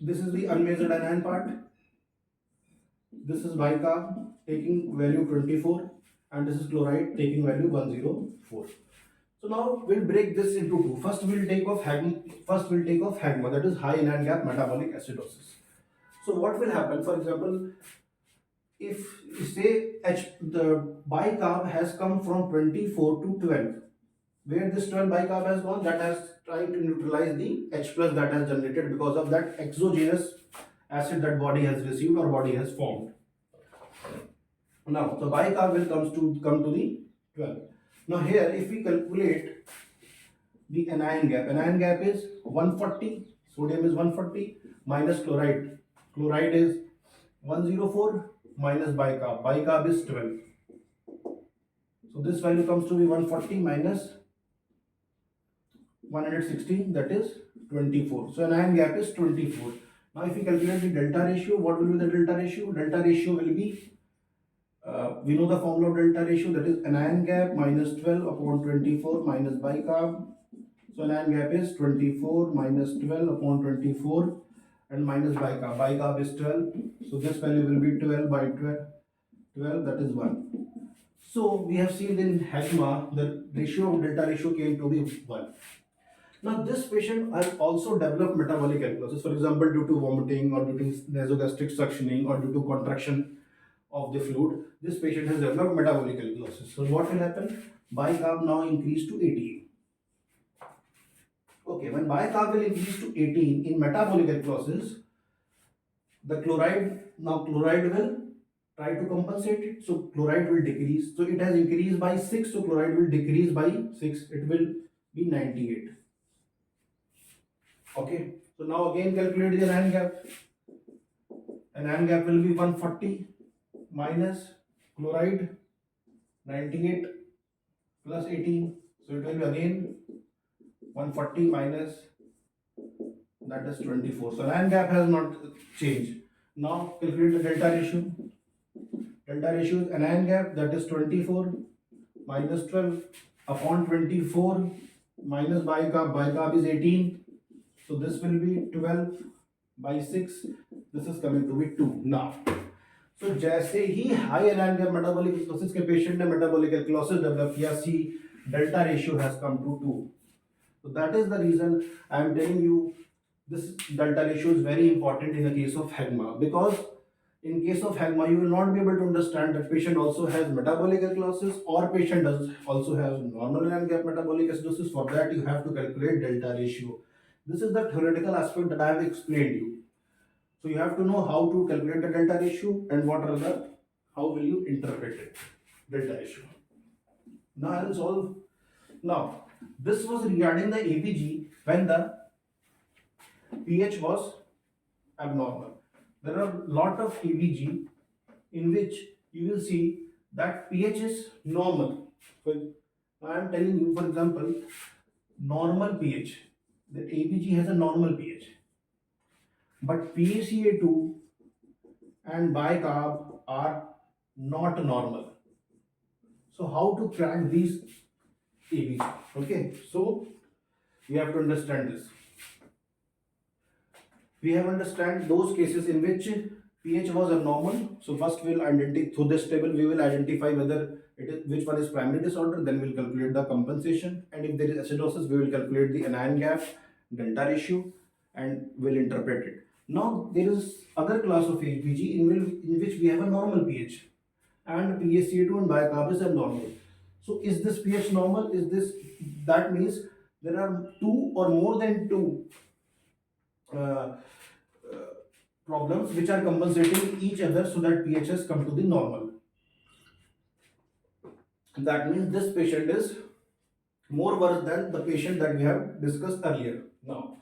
This is the unmeasured anion part. This is bicarb taking value 24 and this is chloride taking value 104. So now we'll break this into two. First we'll take off HAGMA, that is high anion gap metabolic acidosis. So what will happen, for example, if say the bicarb has come from 24 to 12, where this 12 bicarb has gone, that has tried to neutralize the H plus that has generated because of that exogenous acid that body has received or body has formed. Now the bicarb will come to the 12. Now here if we calculate the anion gap is 140, sodium is 140 minus chloride is 104 minus bicarb is 12. So this value comes to be 140 minus 116, that is 24. So anion gap is 24. Now if we calculate the delta ratio, what will be the delta ratio? Delta ratio will be, we know the formula of delta ratio, that is anion gap minus 12 upon 24 minus bicarb So anion gap is 24 minus 12 upon 24 and minus bicarb. Bicarb is 12. So this value will be 12 by 12, that is 1. So we have seen in HECMA the ratio of delta ratio came to be 1. Now this patient has also developed metabolic alkalosis, for example due to vomiting or due to nasogastric suctioning or due to contraction of the fluid. This patient has developed metabolic alkalosis. So what will happen? Bicarb now increase to 18. Okay, when bicarb will increase to 18 in metabolic alkalosis, the chloride will try to compensate it. So chloride will decrease. So it has increased by 6. So chloride will decrease by 6. It will be 98. Okay. So now again calculate the anion gap. Anion gap will be 140 minus chloride 98 plus 18. So it will be again 140 minus, that is 24. So anion gap has not changed. Now calculate the delta ratio. Delta ratio is anion gap, that is 24 minus 12 upon 24 minus bicarb. Bicarb is 18. So this will be 12 by 6. This is coming to be 2. Now, so जैसे ही high anion gap metabolic acidosis के patient ने metabolic acidosis develop किया, see delta ratio has come to 2. So that is the reason I am telling you this delta ratio is very important in the case of HEGMA, because in case of HEGMA you will not be able to understand that patient also has metabolic acidosis or patient does also has normal anion gap metabolic acidosis. For that you have to calculate delta ratio. This is the theoretical aspect that I have explained you. So you have to know how to calculate the delta ratio and what are the, how will you interpret it, delta ratio. Now I will solve. Now this was regarding the ABG when the pH was abnormal. There are a lot of ABG in which you will see that pH is normal. So I am telling you, for example, normal pH. The ABG has a normal pH, but PaCA2 and bicarb are not normal. So how to crack these ABG? Okay, so we have to understand this. We have understand those cases in which pH was abnormal. So first we will identify through this table. We will identify whether it is which one is primary disorder. Then we will calculate the compensation, and if there is acidosis, we will calculate the anion gap, delta ratio, and will interpret it. Now there is other class of ABG in which we have a normal pH, and PaCA2 and bicarb is abnormal. So is this pH normal? Is this, that means there are two or more than two uh, problems which are compensating each other so that pH has come to the normal. That means this patient is more worse than the patient that we have discussed earlier. Now,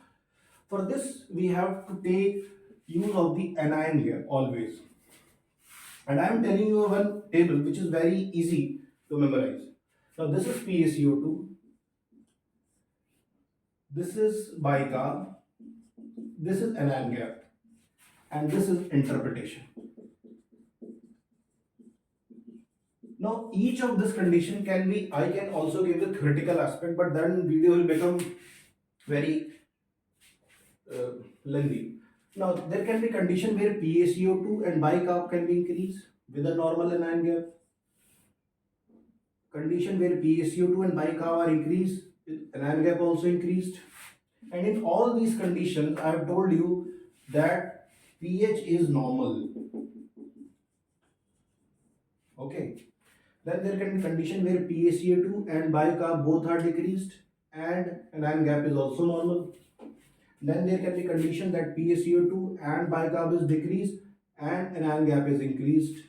for this we have to take use of the anion here always. And I am telling you one table which is very easy to memorize. Now this is PaCO2, this is bicarb, this is anion gap, and this is interpretation. Now each of this condition can be, I can also give the theoretical aspect, but then video will become very lengthy. Now there can be condition where PaCO2 and bicarb can be increased with a normal anion gap. Condition where PaCO2 and bicarb are increased, anion gap also increased. And in all these conditions, I have told you that pH is normal. Okay. Then there can be condition where PaCO2 and bicarb both are decreased and anion gap is also normal. Then there can be condition that PaCO2 and bicarb is decreased and anion gap is increased.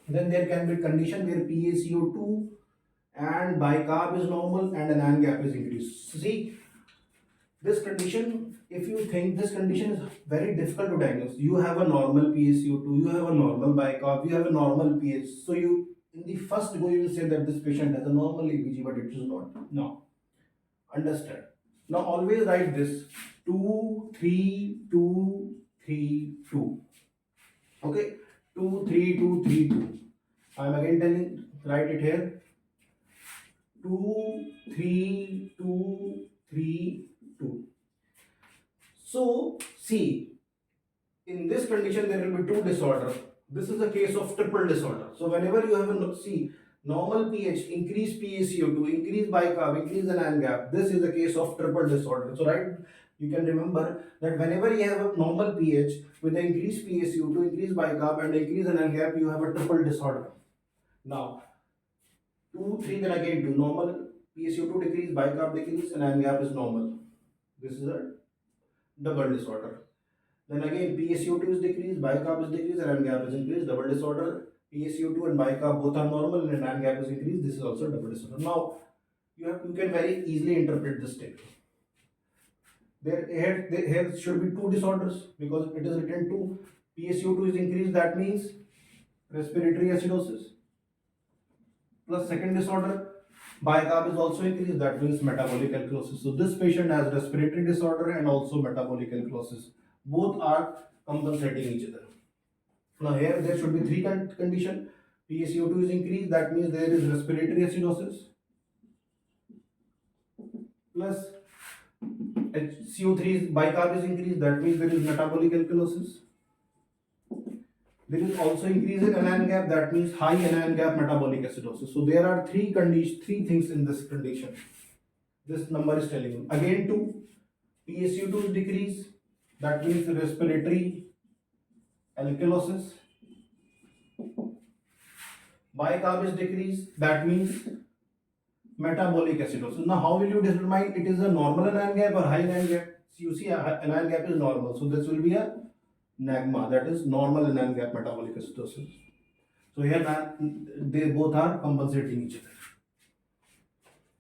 Then there can be condition where PaCO2 and bicarb is normal and anion gap is increased. See, this condition, if you think this condition is very difficult to diagnose, you have a normal PaCO2, you have a normal bicarb, you have a normal pH. So you, in the first go, you will say that this patient has a normal ABG, but it is not. No. Understand. Now always write this 2, 3, 2, 3, 2. Okay, 2, 3, 2, 3, 2. I am again telling, write it here. 2, 3, 2, 3, 2. So see, in this condition there will be two disorder. This is a case of triple disorder. So whenever you have a see normal pH, increase PaCO2, increase bicarb, increase anion gap, this is a case of triple disorder. So right, you can remember that whenever you have a normal pH with the increased PaCO2, increased bicarb and increase anion gap, you have a triple disorder. Now 2, 3, then again 2. Normal PaCO2 decrease, bicarb decrease, anion gap is normal. This is a double disorder. Then again PaCO2 is decreased, bicarb is decreased, and anion gap is increased, double disorder. PaCO2 and bicarb both are normal and anion gap is increased. This is also double disorder. Now you can very easily interpret this table. Here should be two disorders because it is written 2. PaCO2 is increased, that means respiratory acidosis. Plus second disorder, bicarb is also increased, that means metabolic alkalosis. So this patient has respiratory disorder and also metabolic alkalosis. Both are compensating each other. Now here there should be three condition. PaCO2 is increased, that means there is respiratory acidosis. Plus CO3 bicarb is increased, that means there is metabolic alkalosis. There is also increase in anion gap, that means high anion gap metabolic acidosis. So there are three things in this condition. This number is telling you. Again 2, PaCO2 is decreased, that means respiratory alkalosis. Bicarb is decreased, that means metabolic acidosis. Now how will you determine it is a normal anion gap or high anion gap? So you see anion gap is normal, so this will be a NAGMA, that is normal anion gap metabolic acidosis. So here they both are compensating each other.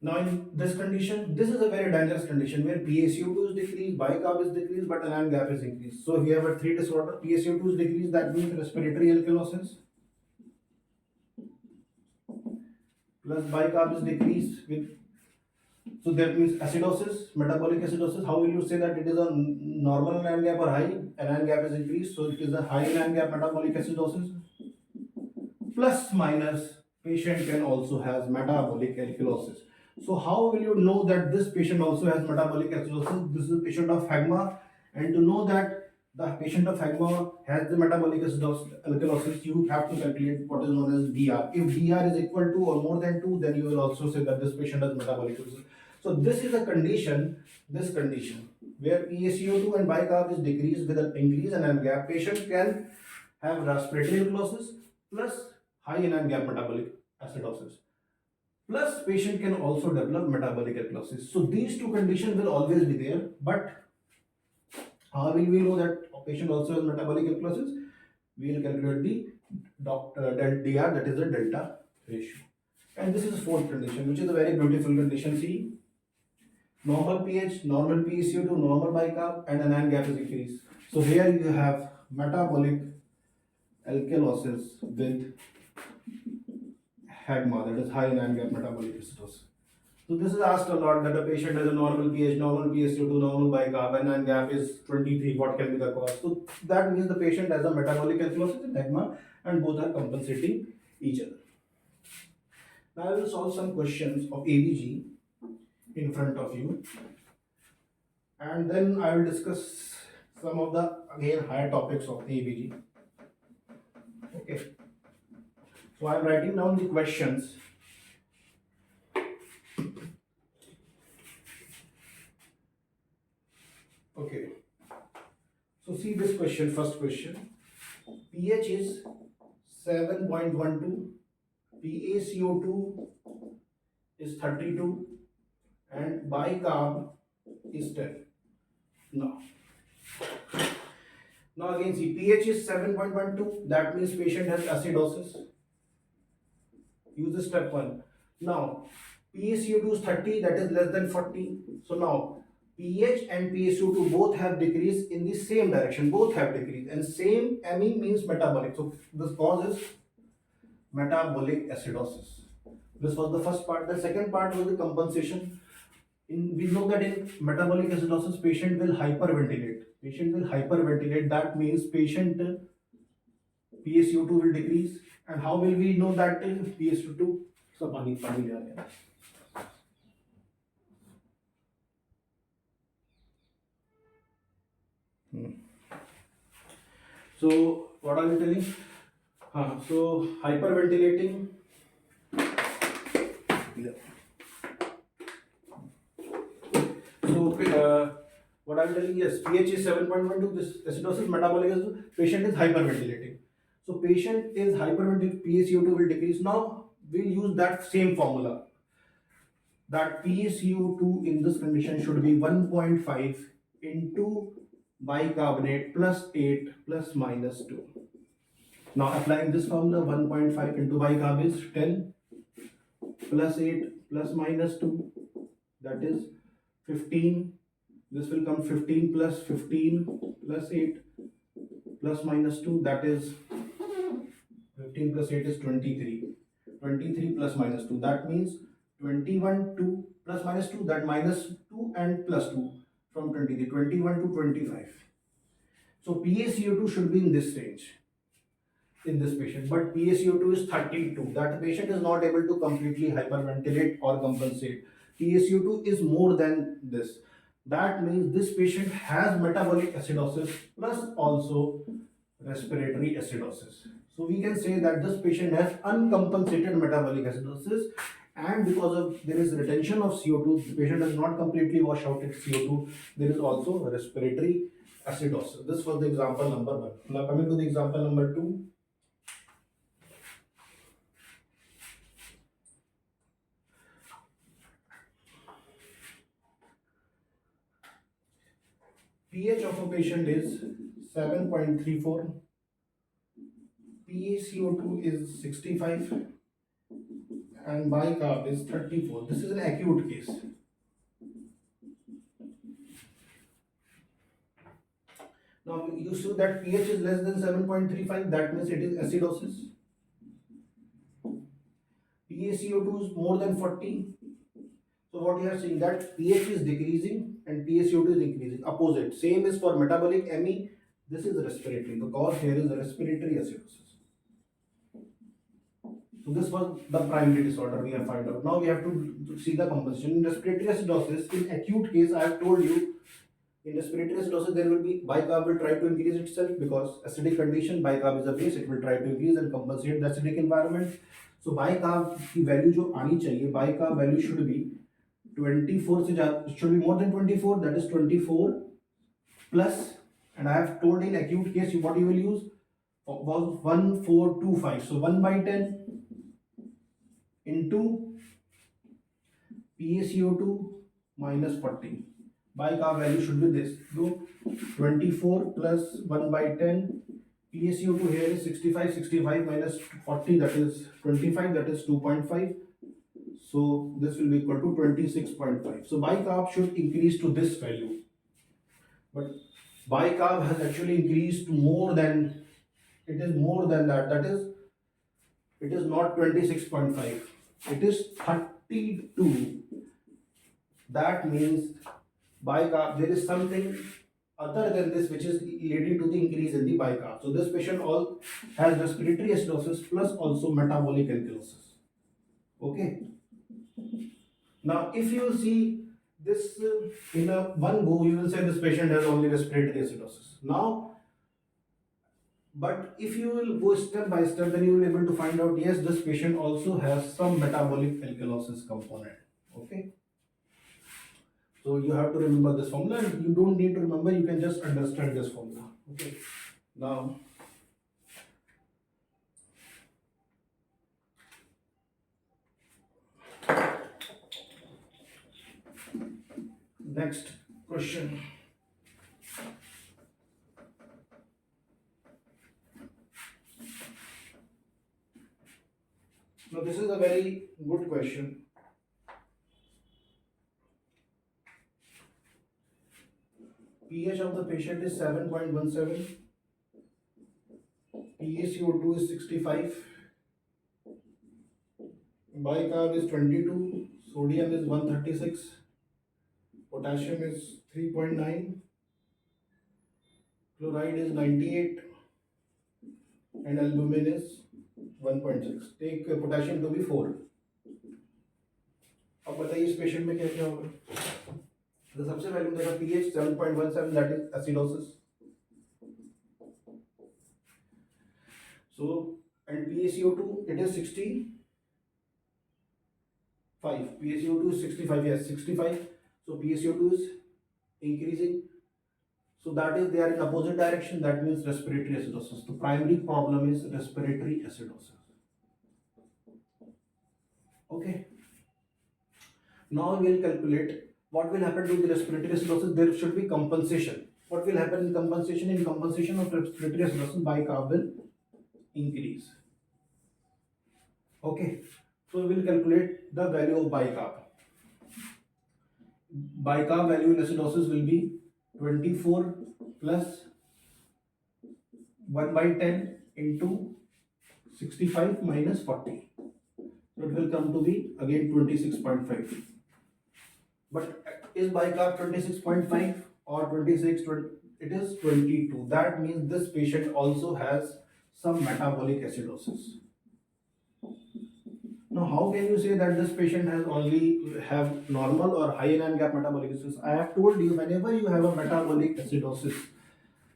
Now in this condition, this is a very dangerous condition where PaCO2 is decreased, bicarb is decreased, but anion gap is increased. So we have a three disorder. PaCO2 is decreased, that means respiratory alkalosis. Plus bicarb is decreased with, so that means acidosis, metabolic acidosis. How will you say that it is a normal anion gap or high? Anion gap is increased, so it is a high anion gap metabolic acidosis. Plus minus, patient can also has metabolic alkalosis. So how will you know that this patient also has metabolic acidosis? This is a patient of phlegma, and to know that the patient of phlegma has the metabolic alkalosis, you have to calculate what is known as DR. If DR is equal to or more than 2, then you will also say that this patient has metabolic alkalosis. So this is a condition, where PaCO2 and bicarb is decreased with an increase in anion gap. Patient can have respiratory alkalosis plus high anion gap metabolic acidosis. Plus patient can also develop metabolic alkalosis. So these two conditions will always be there, but how will we know that a patient also has metabolic alkalosis? We will calculate the DR, that is the delta ratio. And this is fourth condition, which is a very beautiful condition. See, normal pH, normal PaCO2, normal bicarb, and anion gap is increased. So here you have metabolic alkalosis with HAGMA, that is high anion gap metabolic acidosis. So this is asked a lot, that a patient has a normal pH, normal PaCO2, normal bicarb, and anion gap is 23. What can be the cause? So that means the patient has a metabolic acidosis and HAGMA, and both are compensating each other. Now I will solve some questions of ABG in front of you, and then I will discuss some of the again higher topics of ABG. Okay. So I am writing down the questions. Okay. So see this question, first question. pH is 7.12, PaCO2 is 32, and bicarb is 10. Now again see, pH is 7.12, that means patient has acidosis. Use the step 1. Now PaCO2 is 30, that is less than 40. So now pH and PaCO2 both have decreased in the same direction, both have decreased, and same Me means metabolic. So this cause is metabolic acidosis. This was the first part. The second part was the compensation. We know that in metabolic acidosis, patient will hyperventilate. That means patient PaCO2 will decrease. And how will we know that PaCO2? So pani le aa gaya. So what are we telling? So hyperventilating. Yeah. So what I'm telling, yes, pH is 7.12. This acidosis metabolic patient is hyperventilating. So patient is hyperventilating, PaCO2 will decrease. Now we'll use that same formula. That PaCO2 in this condition should be 1.5 into bicarbonate plus 8 plus minus 2. Now applying this formula, 1.5 into bicarb is 10 plus 8 plus minus 2, that is 15. This will come 15 plus 15 plus 8 plus minus 2, that is 15 plus 8 is 23. 23 plus minus 2, that means 21 2 plus minus 2, that minus 2 and plus 2 from 23, 21 to 25. So PaCO2 should be in this range in this patient, but PaCO2 is 32. That patient is not able to completely hyperventilate or compensate. PaCO2 is more than this. That means this patient has metabolic acidosis plus also respiratory acidosis. So we can say that this patient has uncompensated metabolic acidosis, and because of there is retention of CO2, the patient does not completely wash out its CO2. There is also respiratory acidosis. This was the example number 1. Now coming to the example number 2. pH of a patient is 7.34, PaCO2 is 65, and bicarb is 34. This is an acute case. Now you see that pH is less than 7.35, that means it is acidosis. PaCO2 is more than 40. So what you are seeing that pH is decreasing and PaCO2 is increasing. Opposite. Same is for metabolic ME. This is respiratory. The cause here is respiratory acidosis. So this was the primary disorder we have found out. Now we have to see the compensation. In respiratory acidosis, in acute case, I have told you, in respiratory acidosis there will be bicarb will try to increase itself because acidic condition, bicarb is a base, it will try to increase and compensate the acidic environment. So bicarb की value जो आनी चाहिए, bicarb value should be 24 से ज़्यादा, should be more than 24, that is 24 plus, and I have told in acute case what you will use was 1425. So 1 by 10 into PaCO2 minus 40. Bicarb value should be this. So 24 plus 1 by 10. PaCO2 here is 65. 65 minus 40, that is 25, that is 2.5. So this will be equal to 26.5. So bicarb should increase to this value. But bicarb has actually increased to more than, it is more than that. That is, it is not 26.5. It is 32. That means bicarb, there is something other than this which is leading to the increase in the bicarb. So this patient all has respiratory acidosis plus also metabolic alkalosis. Okay. Now if you will see this in a one go, you will say this patient has only respiratory acidosis. Now, but if you will go step by step, then you will be able to find out, yes, this patient also has some metabolic alkalosis component. Okay. So you have to remember this formula, and you don't need to remember, you can just understand this formula. Okay. Now, next question. Now this is a very good question. pH of the patient is 7.17, PaCO2 is 65, bicarb is 22, sodium is 136, potassium is 3.9, chloride is 98, and albumin is 1.6. Take potassium to be 4. अब बताइए इस patient में क्या क्या होगा. तो सबसे पहले देखा pH 7.17, that is acidosis. So, and PaCO2 it is 65. PaCO2 is 65, yes, 65. So PaCO2 is increasing. So that is they are in opposite direction. That means respiratory acidosis. The primary problem is respiratory acidosis. Okay. Now we will calculate what will happen to the respiratory acidosis. There should be compensation. What will happen in compensation? In compensation of respiratory acidosis, bicarb will increase. Okay. So we will calculate the value of bicarb. Bicarb value in acidosis will be 24 plus 1 by 10 into 65 minus 40. So it will come to be again 26.5. But is bicarb 26.5 or 26? It is 22. That means this patient also has some metabolic acidosis. Now, how can you say that this patient has only have normal or high iron gap metabolic acidosis? I have told you whenever you have a metabolic acidosis,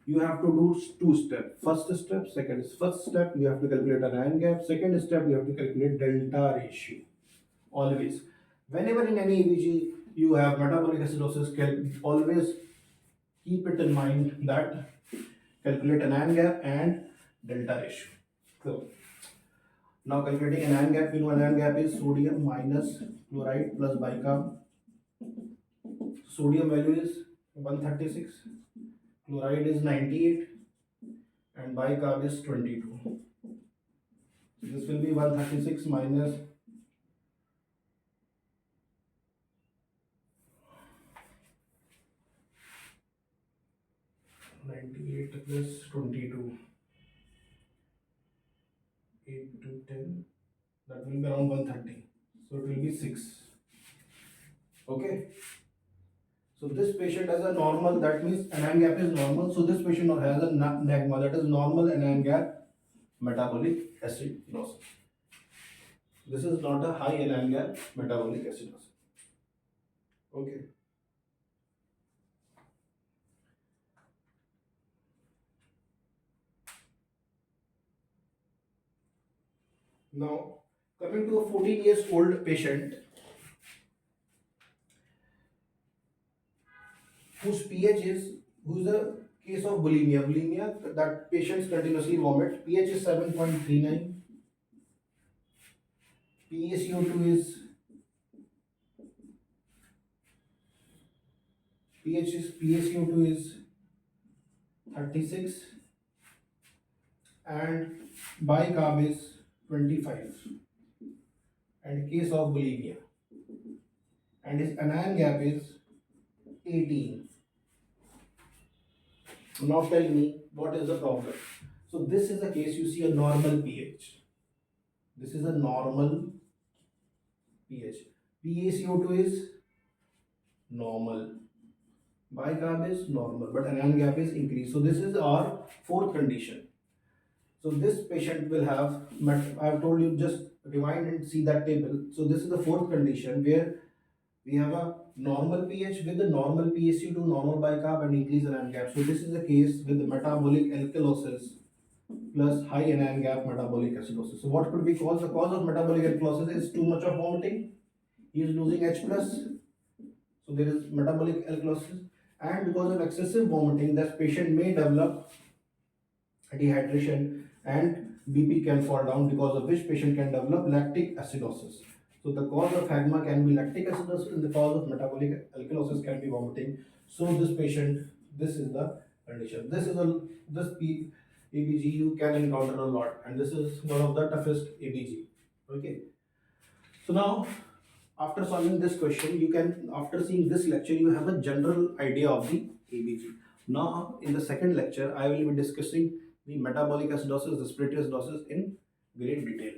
you have to do two steps. First step, first step you have to calculate an iron gap. Second step you have to calculate delta ratio. Always, whenever in any ABG you have metabolic acidosis, always keep it in mind that calculate an iron gap and delta ratio. So now calculating an iron gap, we know an iron gap is sodium minus chloride plus bicarb. Sodium value is 136, chloride is 98, and bicarb is 22. So this will be 136 minus 98 plus 22, 8 to 10, that will be around 130. So it will be 6. Okay. So this patient has a normal, that means anion gap is normal. So this patient has a NAGMA, that is normal anion gap metabolic acidosis. This is not a high anion gap metabolic acidosis. Okay. Now coming to a 14 years old patient whose pH is, who's a case of bulimia, that patients continuously vomit, pH is 7.39, PaCO2 is, PaCO2 is 36 and bicarb is 25, and case of bulimia, and his anion gap is 18. Now tell me what is the problem. So this is the case, you see a normal pH. This is a normal pH. PaCO2 is normal. Bicarb is normal, but anion gap is increased. So this is our fourth condition. So this patient will have, I have told you, just rewind and see that table. So this is the fourth condition where we have a normal pH with the normal PaCO2, normal bicarb and increased anion gap. So this is the case with the metabolic alkalosis plus high anion gap metabolic acidosis. So what could be cause? The cause of metabolic alkalosis is too much of vomiting. He is losing H plus. So there is metabolic alkalosis, and because of excessive vomiting, that patient may develop dehydration and BP can fall down, because of which patient can develop lactic acidosis. So the cause of AGMA can be lactic acidosis and the cause of metabolic alkalosis can be vomiting. So this patient, this is the condition. This ABG you can encounter a lot, and this is one of the toughest ABG. Okay. So now after solving this question, you can, after seeing this lecture, you have a general idea of the ABG. Now in the second lecture, I will be discussing the metabolic acidosis, respiratory acidosis in great detail.